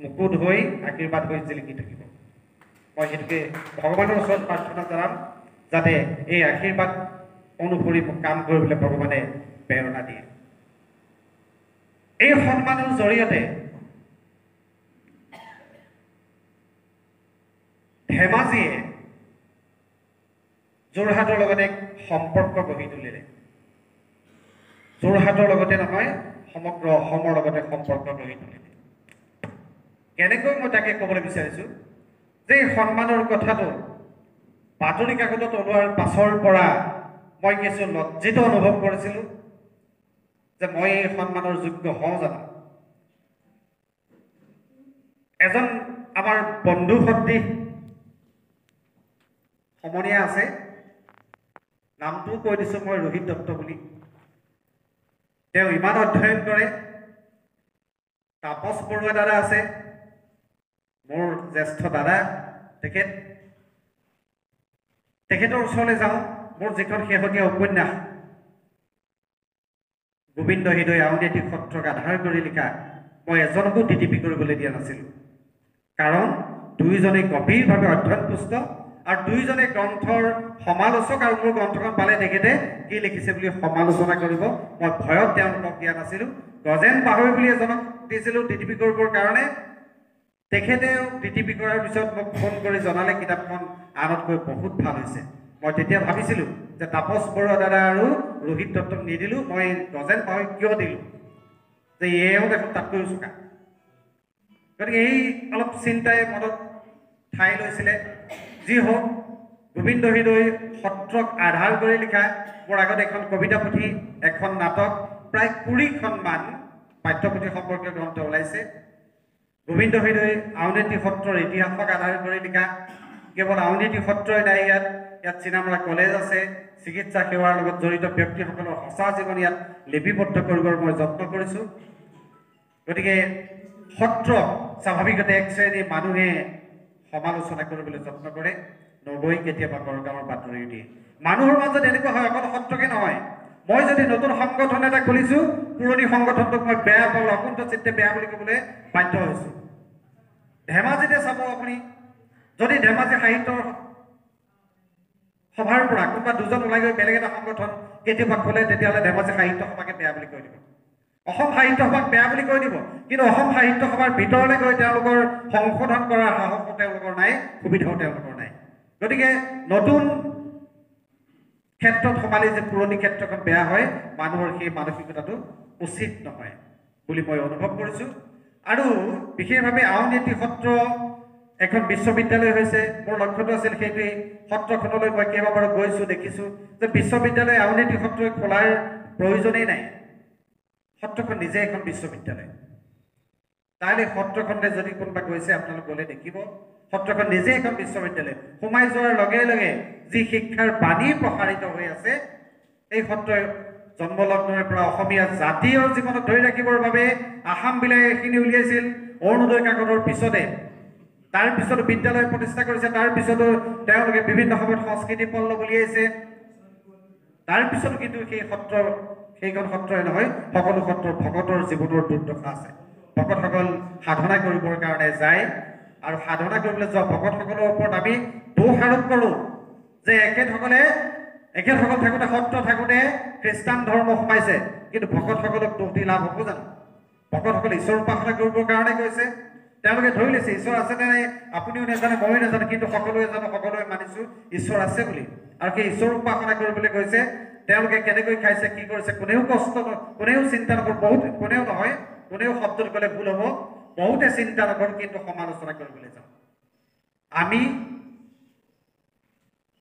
মুকুট হৈ আশীৰ্বাদ হৈ জিলিকি থাকিব। মই সেইটোকে ভগৱানৰ ওচৰত প্ৰাৰ্থনা জনাম যাতে এই আশীৰ্বাদ অনুসৰি মোক কাম কৰিবলৈ ভগৱানে প্ৰেৰণা দিয়ে। এই সন্মানৰ জৰিয়তে ধেমাজিয়ে যোৰহাটৰ লগত এক সম্পৰ্ক গঢ়ি তুলিলে। যোৰহাটৰ লগতে নহয়, সমগ্ৰ অসমৰ লগতে সম্পৰ্ক গঢ়ি তুলিলে। কেনেকৈ মই তাকে ক'বলৈ বিচাৰিছোঁ যে এই সন্মানৰ কথাটো বাতৰি কাকতত ওলোৱাৰ পাছৰ পৰা মই কিছু লজ্জিত অনুভৱ কৰিছিলোঁ যে মই এই সন্মানৰ যোগ্য হওঁ জানো। এজন আমাৰ বন্ধু সদৃশ সমনীয়া আছে, নামটোও কৈ দিছোঁ মই, ৰোহিত দত্ত বুলি। তেওঁ ইমান অধ্যয়ন কৰে। তাপস বৰুৱা দাদা আছে, মোৰ জ্যেষ্ঠ দাদা, তেখেতৰ ওচৰলৈ যাওঁ। মোৰ যিখন শেহতীয়া উপন্যাস গোবিন্দ হৃদয় আউনীআটী সত্ৰক আধাৰ কৰি লিখা, মই এজনকো ডিটিপি কৰিবলৈ দিয়া নাছিলোঁ। কাৰণ দুয়োজনে গভীৰভাৱে অধ্যয়নপুষ্ট আৰু দুয়োজনে গ্ৰন্থৰ সমালোচক, আৰু মোৰ গ্ৰন্থখন পালে তেখেতে কি লিখিছে বুলি সমালোচনা কৰিব। মই ভয়ত তেওঁলোকক দিয়া নাছিলোঁ। গজেন পাহৰি বুলি এজনক দিছিলোঁ ডিটিপি কৰিবৰ কাৰণে। তেখেতেও ডিটিপি কৰাৰ পিছত মোক ফোন কৰি জনালে কিতাপখন আনতকৈ বহুত ভাল হৈছে। মই তেতিয়া ভাবিছিলোঁ যে তাপস বৰুৱা দাদা আৰু ৰোহিত দত্তক নিদিলোঁ, মই গজেন পাহৰি কিয় দিলোঁ, যে এওঁ দেখোন তাতকৈও চোকা। গতিকে এই অলপ চিন্তাই মনত ঠাই লৈছিলে। যি হওক, গোবিন্দ হৃদয় সত্ৰক আধাৰ কৰি লিখা মোৰ আগত এখন কবিতা পুথি, এখন নাটক, প্ৰায় 20খনমান পাঠ্যপুথি সম্পৰ্কীয় গ্ৰন্থ ওলাইছে। গোবিন্দ হৃদয় আউনীআটী সত্ৰৰ ইতিহাসক আধাৰ কৰি লিখা। কেৱল আউনীআটী সত্ৰই নাই, ইয়াত চিনামৰা কলেজ আছে। চিকিৎসা সেৱাৰ লগত জড়িত ব্যক্তিসকলৰ সঁচা জীৱন ইয়াত লিপিবদ্ধ কৰিবৰ মই যত্ন কৰিছোঁ। গতিকে সত্ৰক স্বাভাৱিকতে এক শ্ৰেণীৰ মানুহে সমালোচনা কৰিবলৈ যত্ন কৰে, নগৈ কেতিয়াবা কৰগাঁৱৰ বাতৰি দিয়ে। মানুহৰ মাজত এনেকুৱা হয়, অকল সত্ৰকে নহয়, মই যদি নতুন সংগঠন এটা খুলিছোঁ, পুৰণি সংগঠনটোক মই বেয়া পাওঁ, অকুণ্ঠ চিত্তে বেয়া বুলি ক'বলৈ বাধ্য হৈছোঁ। ধেমাজিতে চাব আপুনি, যদি ধেমাজি সাহিত্য সভাৰ পৰা কোনোবা দুজন ওলাই গৈ বেলেগ এটা সংগঠন কেতিয়াবা খোলে, তেতিয়াহ'লে ধেমাজি সাহিত্য সভাকে বেয়া বুলি কৈ দিব, অসম সাহিত্য সভাক বেয়া বুলি কৈ দিব। কিন্তু অসম সাহিত্য সভাৰ ভিতৰলৈ গৈ তেওঁলোকৰ সংশোধন কৰাৰ সাহসো তেওঁলোকৰ নাই, সুবিধাও তেওঁলোকৰ নাই। গতিকে নতুন ক্ষেত্ৰত সোমালি যে পুৰণি ক্ষেত্ৰখন বেয়া হয়, মানুহৰ সেই মানসিকতাটো উচিত নহয় বুলি মই অনুভৱ কৰিছোঁ। আৰু বিশেষভাৱে আউনীআটী সত্ৰ এখন বিশ্ববিদ্যালয় হৈছে। মোৰ লক্ষ্যটো আছিল সেইটোৱেই। সত্ৰখনলৈ মই কেইবাবাৰো গৈছোঁ, দেখিছোঁ যে বিশ্ববিদ্যালয় আউনীআটী সত্ৰই খোলাৰ প্ৰয়োজনেই নাই। সত্ৰখন নিজে এখন বিশ্ববিদ্যালয়। তাইলে সত্ৰখনলৈ যদি কোনোবা গৈছে আপোনালোক গ'লে দেখিব, সত্ৰখন নিজে এখন বিশ্ববিদ্যালয়। সোমাই যোৱাৰ লগে লগে যি শিক্ষাৰ বাণী প্ৰসাৰিত হৈ আছে, এই সত্ৰই জন্মলগ্নৰ পৰা অসমীয়া জাতীয় জীৱনত ধৰি ৰাখিবৰ বাবে আসাম বিলাহে এইখিনি উলিয়াইছিল। অৰুণোদয় কাকতৰ পিছতে, তাৰ পিছতো বিদ্যালয় প্ৰতিষ্ঠা কৰিছে, তাৰ পিছতো তেওঁলোকে বিভিন্ন সময়ত সংস্কৃতি পল্লৱ উলিয়াইছে। তাৰ পিছতো কিন্তু সেইখন সত্ৰই নহয়, সকলো সত্ৰৰ ভকতৰ জীৱনৰ দুৰ্দশা আছে। ভকতসকল সাধনা কৰিবৰ কাৰণে যায়, আৰু সাধনা কৰিবলৈ যোৱা ভকতসকলৰ ওপৰত আমি দোষ আৰোপ কৰোঁ যে এখেতসকল থাকোঁতে, সত্ৰ থাকোঁতে খ্ৰীষ্টান ধৰ্ম সোমাইছে। কিন্তু ভকতসকলক দোষ দি লাভ হ'ব জানো? ভকতসকল ঈশ্বৰ উপাসনা কৰিবৰ কাৰণে গৈছে। তেওঁলোকে ধৰি লৈছে ঈশ্বৰ আছে নে নাই আপুনিও নাজানে ময়ো নাজানো, কিন্তু সকলোৱে জানো, সকলোৱে মানিছো ঈশ্বৰ আছে বুলি। আৰু সেই ঈশ্বৰ উপাসনা কৰিবলৈ কৈছে। তেওঁলোকে কেনেকৈ খাইছে, কি কৰিছে, কোনেও কোনেও চিন্তা নকৰ, কোনেও শব্দত ক'লে ভুল হ'ব, বহুতে চিন্তা নকৰ, কিন্তু সমালোচনা কৰিবলৈ যাওঁ। আমি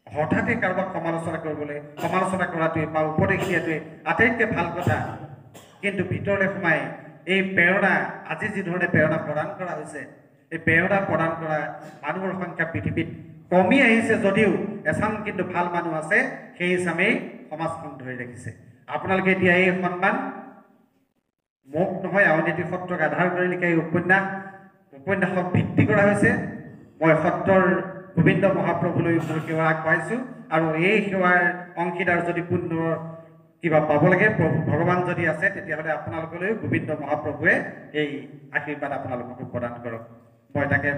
হঠাতে কাৰোবাক সমালোচনা কৰাটোৱে বা উপদেশ দিয়াটোৱে আটাইতকৈ ভাল কথা। কিন্তু ভিতৰলৈ সোমাই এই প্ৰেৰণা, আজি যি ধৰণে প্ৰেৰণা প্ৰদান কৰা হৈছে, এই প্ৰেৰণা প্ৰদান কৰা মানুহৰ সংখ্যা পৃথিৱীত কমি আহিছে যদিও এচাম কিন্তু ভাল মানুহ আছে, সেই হিচাপেই সমাজখন ধৰি ৰাখিছে। আপোনালোকে এতিয়া এই সন্মান মোক নহয়, আউনীআটী সত্ৰক আধাৰ কৰি লিখা এই উপন্যাসক ভিত্তি কৰা হৈছে। মই সত্ৰৰ গোবিন্দ মহাপ্ৰভুলৈ মোৰ সেৱা আগবঢ়াইছোঁ, আৰু এই সেৱাৰ অংশীদাৰ যদি পুনৰ কিবা পাব লাগে, ভগৱান যদি আছে, তেতিয়াহ'লে আপোনালোকলৈ গোবিন্দ মহাপ্ৰভুৱে এই আশীৰ্বাদ আপোনালোককো প্ৰদান কৰক। মই তাকে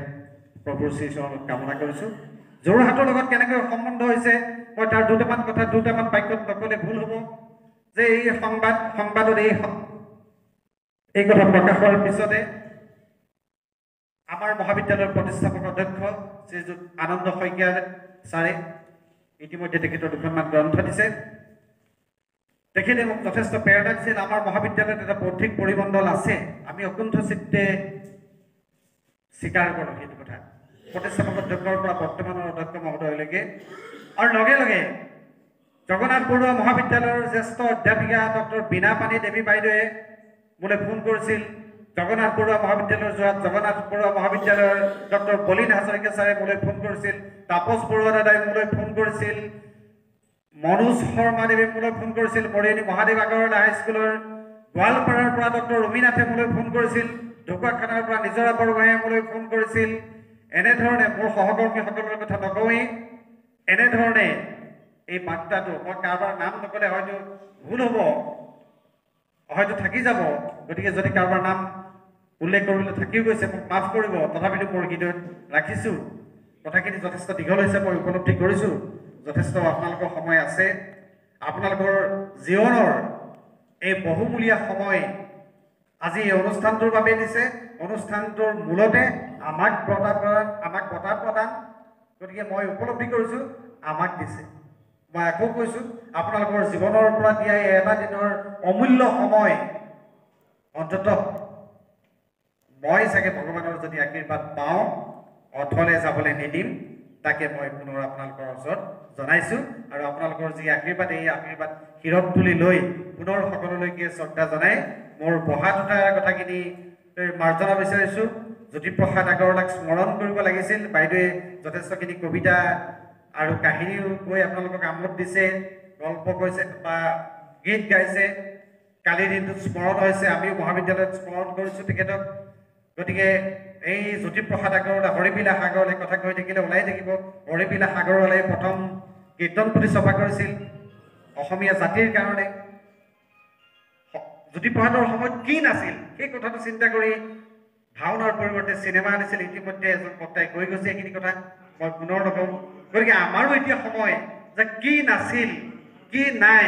প্ৰভুৰ শ্ৰীচৰণত কামনা কৰিছোঁ। যোৰহাটৰ লগত কেনেকৈ সম্বন্ধ হৈছে, মই তাৰ দুটামান বাক্যত নক'লে ভুল হ'ব। যে এই সংবাদত এই কথা প্ৰকাশ হোৱাৰ পিছতে আমাৰ মহাবিদ্যালয়ৰ প্ৰতিষ্ঠাপক অধ্যক্ষ শ্ৰীযুত আনন্দ শইকীয়া ছাৰে ইতিমধ্যে তেখেতৰ দুখনমান গ্ৰন্থ দিছে। তেখেতে মোক যথেষ্ট প্ৰেৰণা দিছিল। আমাৰ মহাবিদ্যালয়ত এটা বৌদ্ধিক পৰিমণ্ডল আছে, আমি অকুণ্ঠ চিত্তে স্বীকাৰ কৰোঁ সেইটো কথা, প্ৰতিষ্ঠাপক অধ্যক্ষৰ পৰা বৰ্তমানৰ অধ্যক্ষ মহোদয়লৈকে। আৰু লগে লগে জগন্নাথ বৰুৱা মহাবিদ্যালয়ৰ জ্যেষ্ঠ অধ্যাপিকা ডক্টৰ বীণা পানী দেৱী বাইদেৱে মোলৈ ফোন কৰিছিল। জগন্নাথ বৰুৱা মহাবিদ্যালয়ৰ ডক্টৰ বলীন হাজৰিকা ছাৰে মোলৈ ফোন কৰিছিল। তাপস বৰুৱা দাদাই মোলৈ ফোন কৰিছিল। মনোজ শৰ্মা দেৱে মোলৈ ফোন কৰিছিল। মৰিয়নি মহাদেৱ আগৰৱালা হাইস্কুলৰ গোৱালপাৰাৰ পৰা ডক্টৰ ৰবীনাথে মোলৈ ফোন কৰিছিল। ঢকুৱাখানাৰ পৰা নিজৰা বৰগোহাঁয়ে মোলৈ ফোন কৰিছিল। এনেধৰণে মোৰ সহকৰ্মীসকলৰ কথা নকওঁৱেই। এনেধৰণে এই বাৰ্তাটো মই কাৰোবাৰ নাম নক'লে হয়তো ভুল হ'ব, হয়তো থাকি যাব, গতিকে যদি কাৰোবাৰ নাম উল্লেখ কৰিবলৈ থাকিও গৈছে মোক মাফ কৰিব। তথাপিতো মোৰ হৃদয়ত ৰাখিছোঁ। কথাখিনি যথেষ্ট দীঘল হৈছে, মই উপলব্ধি কৰিছোঁ। যথেষ্ট আপোনালোকৰ সময় আছে। আপোনালোকৰ জীৱনৰ এই বহুমূলীয়া সময় আজি এই অনুষ্ঠানটোৰ বাবে দিছে। অনুষ্ঠানটোৰ মূলতে আমাক বঁটা প্ৰদান, গতিকে মই উপলব্ধি কৰিছোঁ আমাক দিছে। মই আকৌ কৈছোঁ, আপোনালোকৰ জীৱনৰ পৰা দিয়া এটা দিনৰ অমূল্য সময় অন্ততঃ মই চাগে ভগৱানৰ যদি আশীৰ্বাদ পাওঁ অথলে যাবলৈ নিদিম, তাকে মই পুনৰ আপোনালোকৰ ওচৰত জনাইছোঁ। আৰু আপোনালোকৰ যি আশীৰ্বাদ, এই আশীৰ্বাদ শিৰত তুলি লৈ পুনৰ সকলোলৈকে শ্ৰদ্ধা জনাই মোৰ পঢ়া দুটাৰ কথাখিনি মাৰ্জনা বিচাৰিছোঁ। জ্যোতিপ্ৰসাদ আগৰৱালাক স্মৰণ কৰিব লাগিছিল। বাইদেৱে যথেষ্টখিনি কবিতা আৰু কাহিনীও কৈ আপোনালোকক আমোদ দিছে, গল্প কৈছে বা গীত গাইছে। কালিৰ দিনটোত স্মৰণ হৈছে, আমিও মহাবিদ্যালয়ত স্মৰণ কৰিছোঁ তেখেতক। গতিকে এই জ্যোতিপ্ৰসাদ আগৰৱালা, হৰিবিলাস আগৰৱালাই কথা কৈ থাকিলে ওলাই থাকিব। হৰিবিলাস আগৰৱালাই প্ৰথম কীৰ্তন পুথি ছপা কৰিছিল অসমীয়া জাতিৰ কাৰণে। জ্যোতিপ্ৰসাদৰ সময়ত কি নাছিল সেই কথাটো চিন্তা কৰি ভাওনাৰ পৰিৱৰ্তে চিনেমা আনিছিল। ইতিমধ্যে এজন বক্তাই কৈ গৈছে এইখিনি কথা, মই পুনৰ নকওঁ। গতিকে আমাৰো এতিয়া সময় যে কি নাছিল, কি নাই,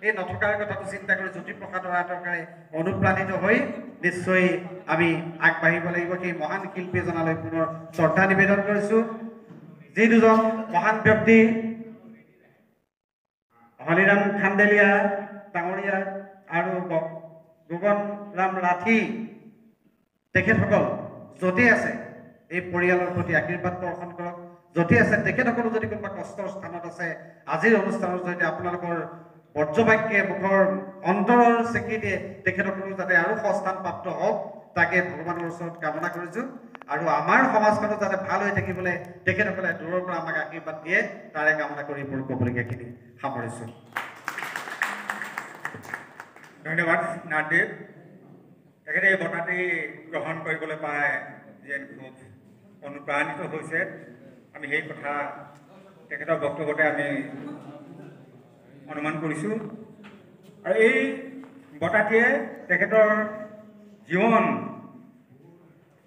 এই নথকাৰ কথাটো চিন্তা কৰি জ্যোতিপ্ৰসাদৰ আদৰ্শৰে অনুপ্ৰাণিত হৈ নিশ্চয় আমি আগবাঢ়িব লাগিব। সেই মহান শিল্পী এজনালৈ পুনৰ শ্ৰদ্ধা নিবেদন কৰিছোঁ। যি দুজন মহান ব্যক্তি, হলিৰাম খান্দেলীয়া ডাঙৰীয়া আৰু গগন ৰাম ৰাঠি, তেখেতসকল য'তে আছে এই পৰিয়ালৰ প্ৰতি আশীৰ্বাদ বৰ্ষণ কৰক। য'তে আছে তেখেতসকলো যদি কোনোবা কষ্টৰ স্থানত আছে, আজিৰ অনুষ্ঠানৰ জৰিয়তে আপোনালোকৰ বজ্ৰবাক্যে মুখৰ অন্তৰৰ চেকি দিয়ে তেখেতসকলো যাতে আৰু সস্থান প্ৰাপ্ত হওক, তাকে ভগৱানৰ ওচৰত কামনা কৰিছোঁ। আৰু আমাৰ সমাজখনো যাতে ভাল হৈ থাকিবলৈ তেখেতসকলে দূৰৰ পৰা আমাক আশীৰ্বাদ দিয়ে, তাৰে কামনা কৰি মোৰ ক'বলগীয়াখিনি সামৰিছোঁ। ধন্যবাদ নাথদেৱ। তেখেতে এই বঁটাটি গ্ৰহণ কৰিবলৈ পাই যেন খুব অনুপ্ৰাণিত হৈছে, আমি সেই কথা তেখেতৰ বক্তব্যতে আমি অনুমান কৰিছোঁ। আৰু এই বঁটাটিয়ে তেখেতৰ জীৱন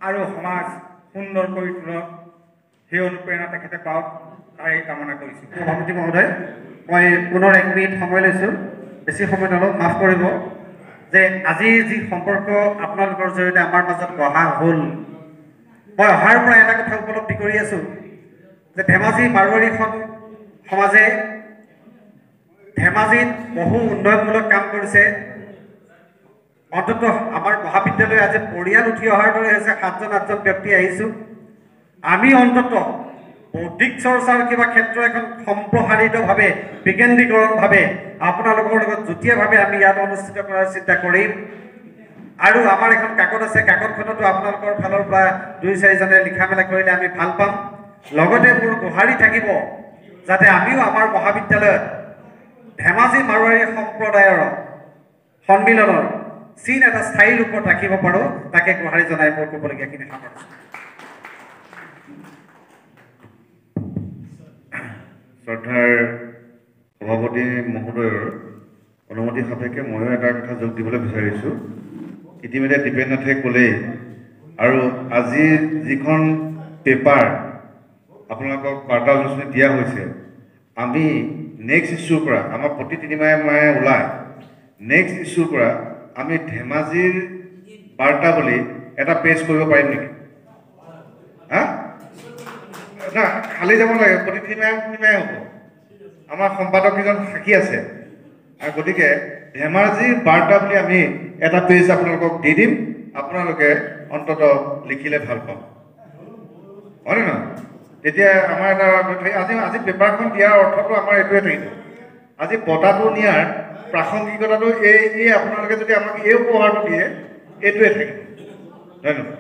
আৰু সমাজ সুন্দৰ কৰি তোলক, সেই অনুপ্ৰেৰণা তেখেতে পাওক, তাৰে কামনা কৰিছোঁ। সভাপতি মহোদয়, মই পুনৰ 1 মিনিট সময় লৈছোঁ, বেছি সময় নলওঁ, মাফ কৰিব। যে আজি যি সম্পৰ্ক আপোনালোকৰ জৰিয়তে আমাৰ মাজত গঢ়া হ'ল, মই অহাৰ পৰা এটা কথা উপলব্ধি কৰি আছোঁ যে ধেমাজি মাৰোৱাৰী সমাজে ধেমাজিত বহু উন্নয়নমূলক কাম কৰিছে। অন্ততঃ আমাৰ মহাবিদ্যালয় আজি পৰিয়াল উঠি অহাৰ দৰে হৈছে। 7জন ব্যক্তি আহিছোঁ। আমি অন্ততঃ বৌদ্ধিক চৰ্চাৰ কিবা ক্ষেত্ৰ এখন সম্প্ৰসাৰিতভাৱে বিকেন্দ্ৰীকৰণভাৱে আপোনালোকৰ লগত যুটীয়াভাৱে আমি ইয়াত অনুষ্ঠিত কৰাৰ চিন্তা কৰিম। আৰু আমাৰ এখন কাকত আছে, কাকতখনতো আপোনালোকৰ ফালৰ পৰা 2-4জনে লিখা মেলা কৰিলে আমি ভাল পাম। লগতে মোৰ গুহাৰি থাকিব যাতে আমিও আমাৰ মহাবিদ্যালয়ত ধেমাজি মাৰোৱাৰী সম্প্ৰদায়ৰ সন্মিলনৰ চিন এটা স্থায়ী ৰূপত ৰাখিব পাৰোঁ, তাকে গুহাৰি জনাই মোৰ ক'বলগীয়াখিনি সামৰিছোঁ। শ্ৰদ্ধাৰ সভাপতি মহোদয়ৰ অনুমতি সাপেক্ষে ময়ো এটা কথা যোগ দিবলৈ বিচাৰিছোঁ। ইতিমধ্যে দীপেননাথে ক'লেই, আৰু আজি যিখন পেপাৰ আপোনালোকক বাৰ্তা আলোচনী দিয়া হৈছে, আমি নেক্সট ইছ্যুৰ পৰা আমাৰ প্ৰতি 3 মাহে ওলায়, নেক্সট ইছ্যুৰ পৰা আমি ধেমাজিৰ বাৰ্তা বুলি এটা পেজ কৰিব পাৰিম নেকি? হা না, খালি যাব লাগে, প্ৰতি 3 মাহে হ'ব। আমাৰ সম্পাদক কেইজন সাক্ষী আছে, আৰু গতিকে ধেমাজিৰ বাৰ্তা বুলি আমি এটা পেজ আপোনালোকক দি দিম। আপোনালোকে অন্ততঃ লিখিলে ভাল পাম, হয়নে নহয়? তেতিয়া আমাৰ এটা আজি পেপাৰখন দিয়াৰ অৰ্থটো আমাৰ এইটোৱে থাকিব। আজি বঁটাটো নিয়াৰ প্ৰাসংগিকতাটো এই আপোনালোকে যদি আমাক এই উপহাৰটো দিয়ে, এইটোৱে থাকিব, হয় নহয়?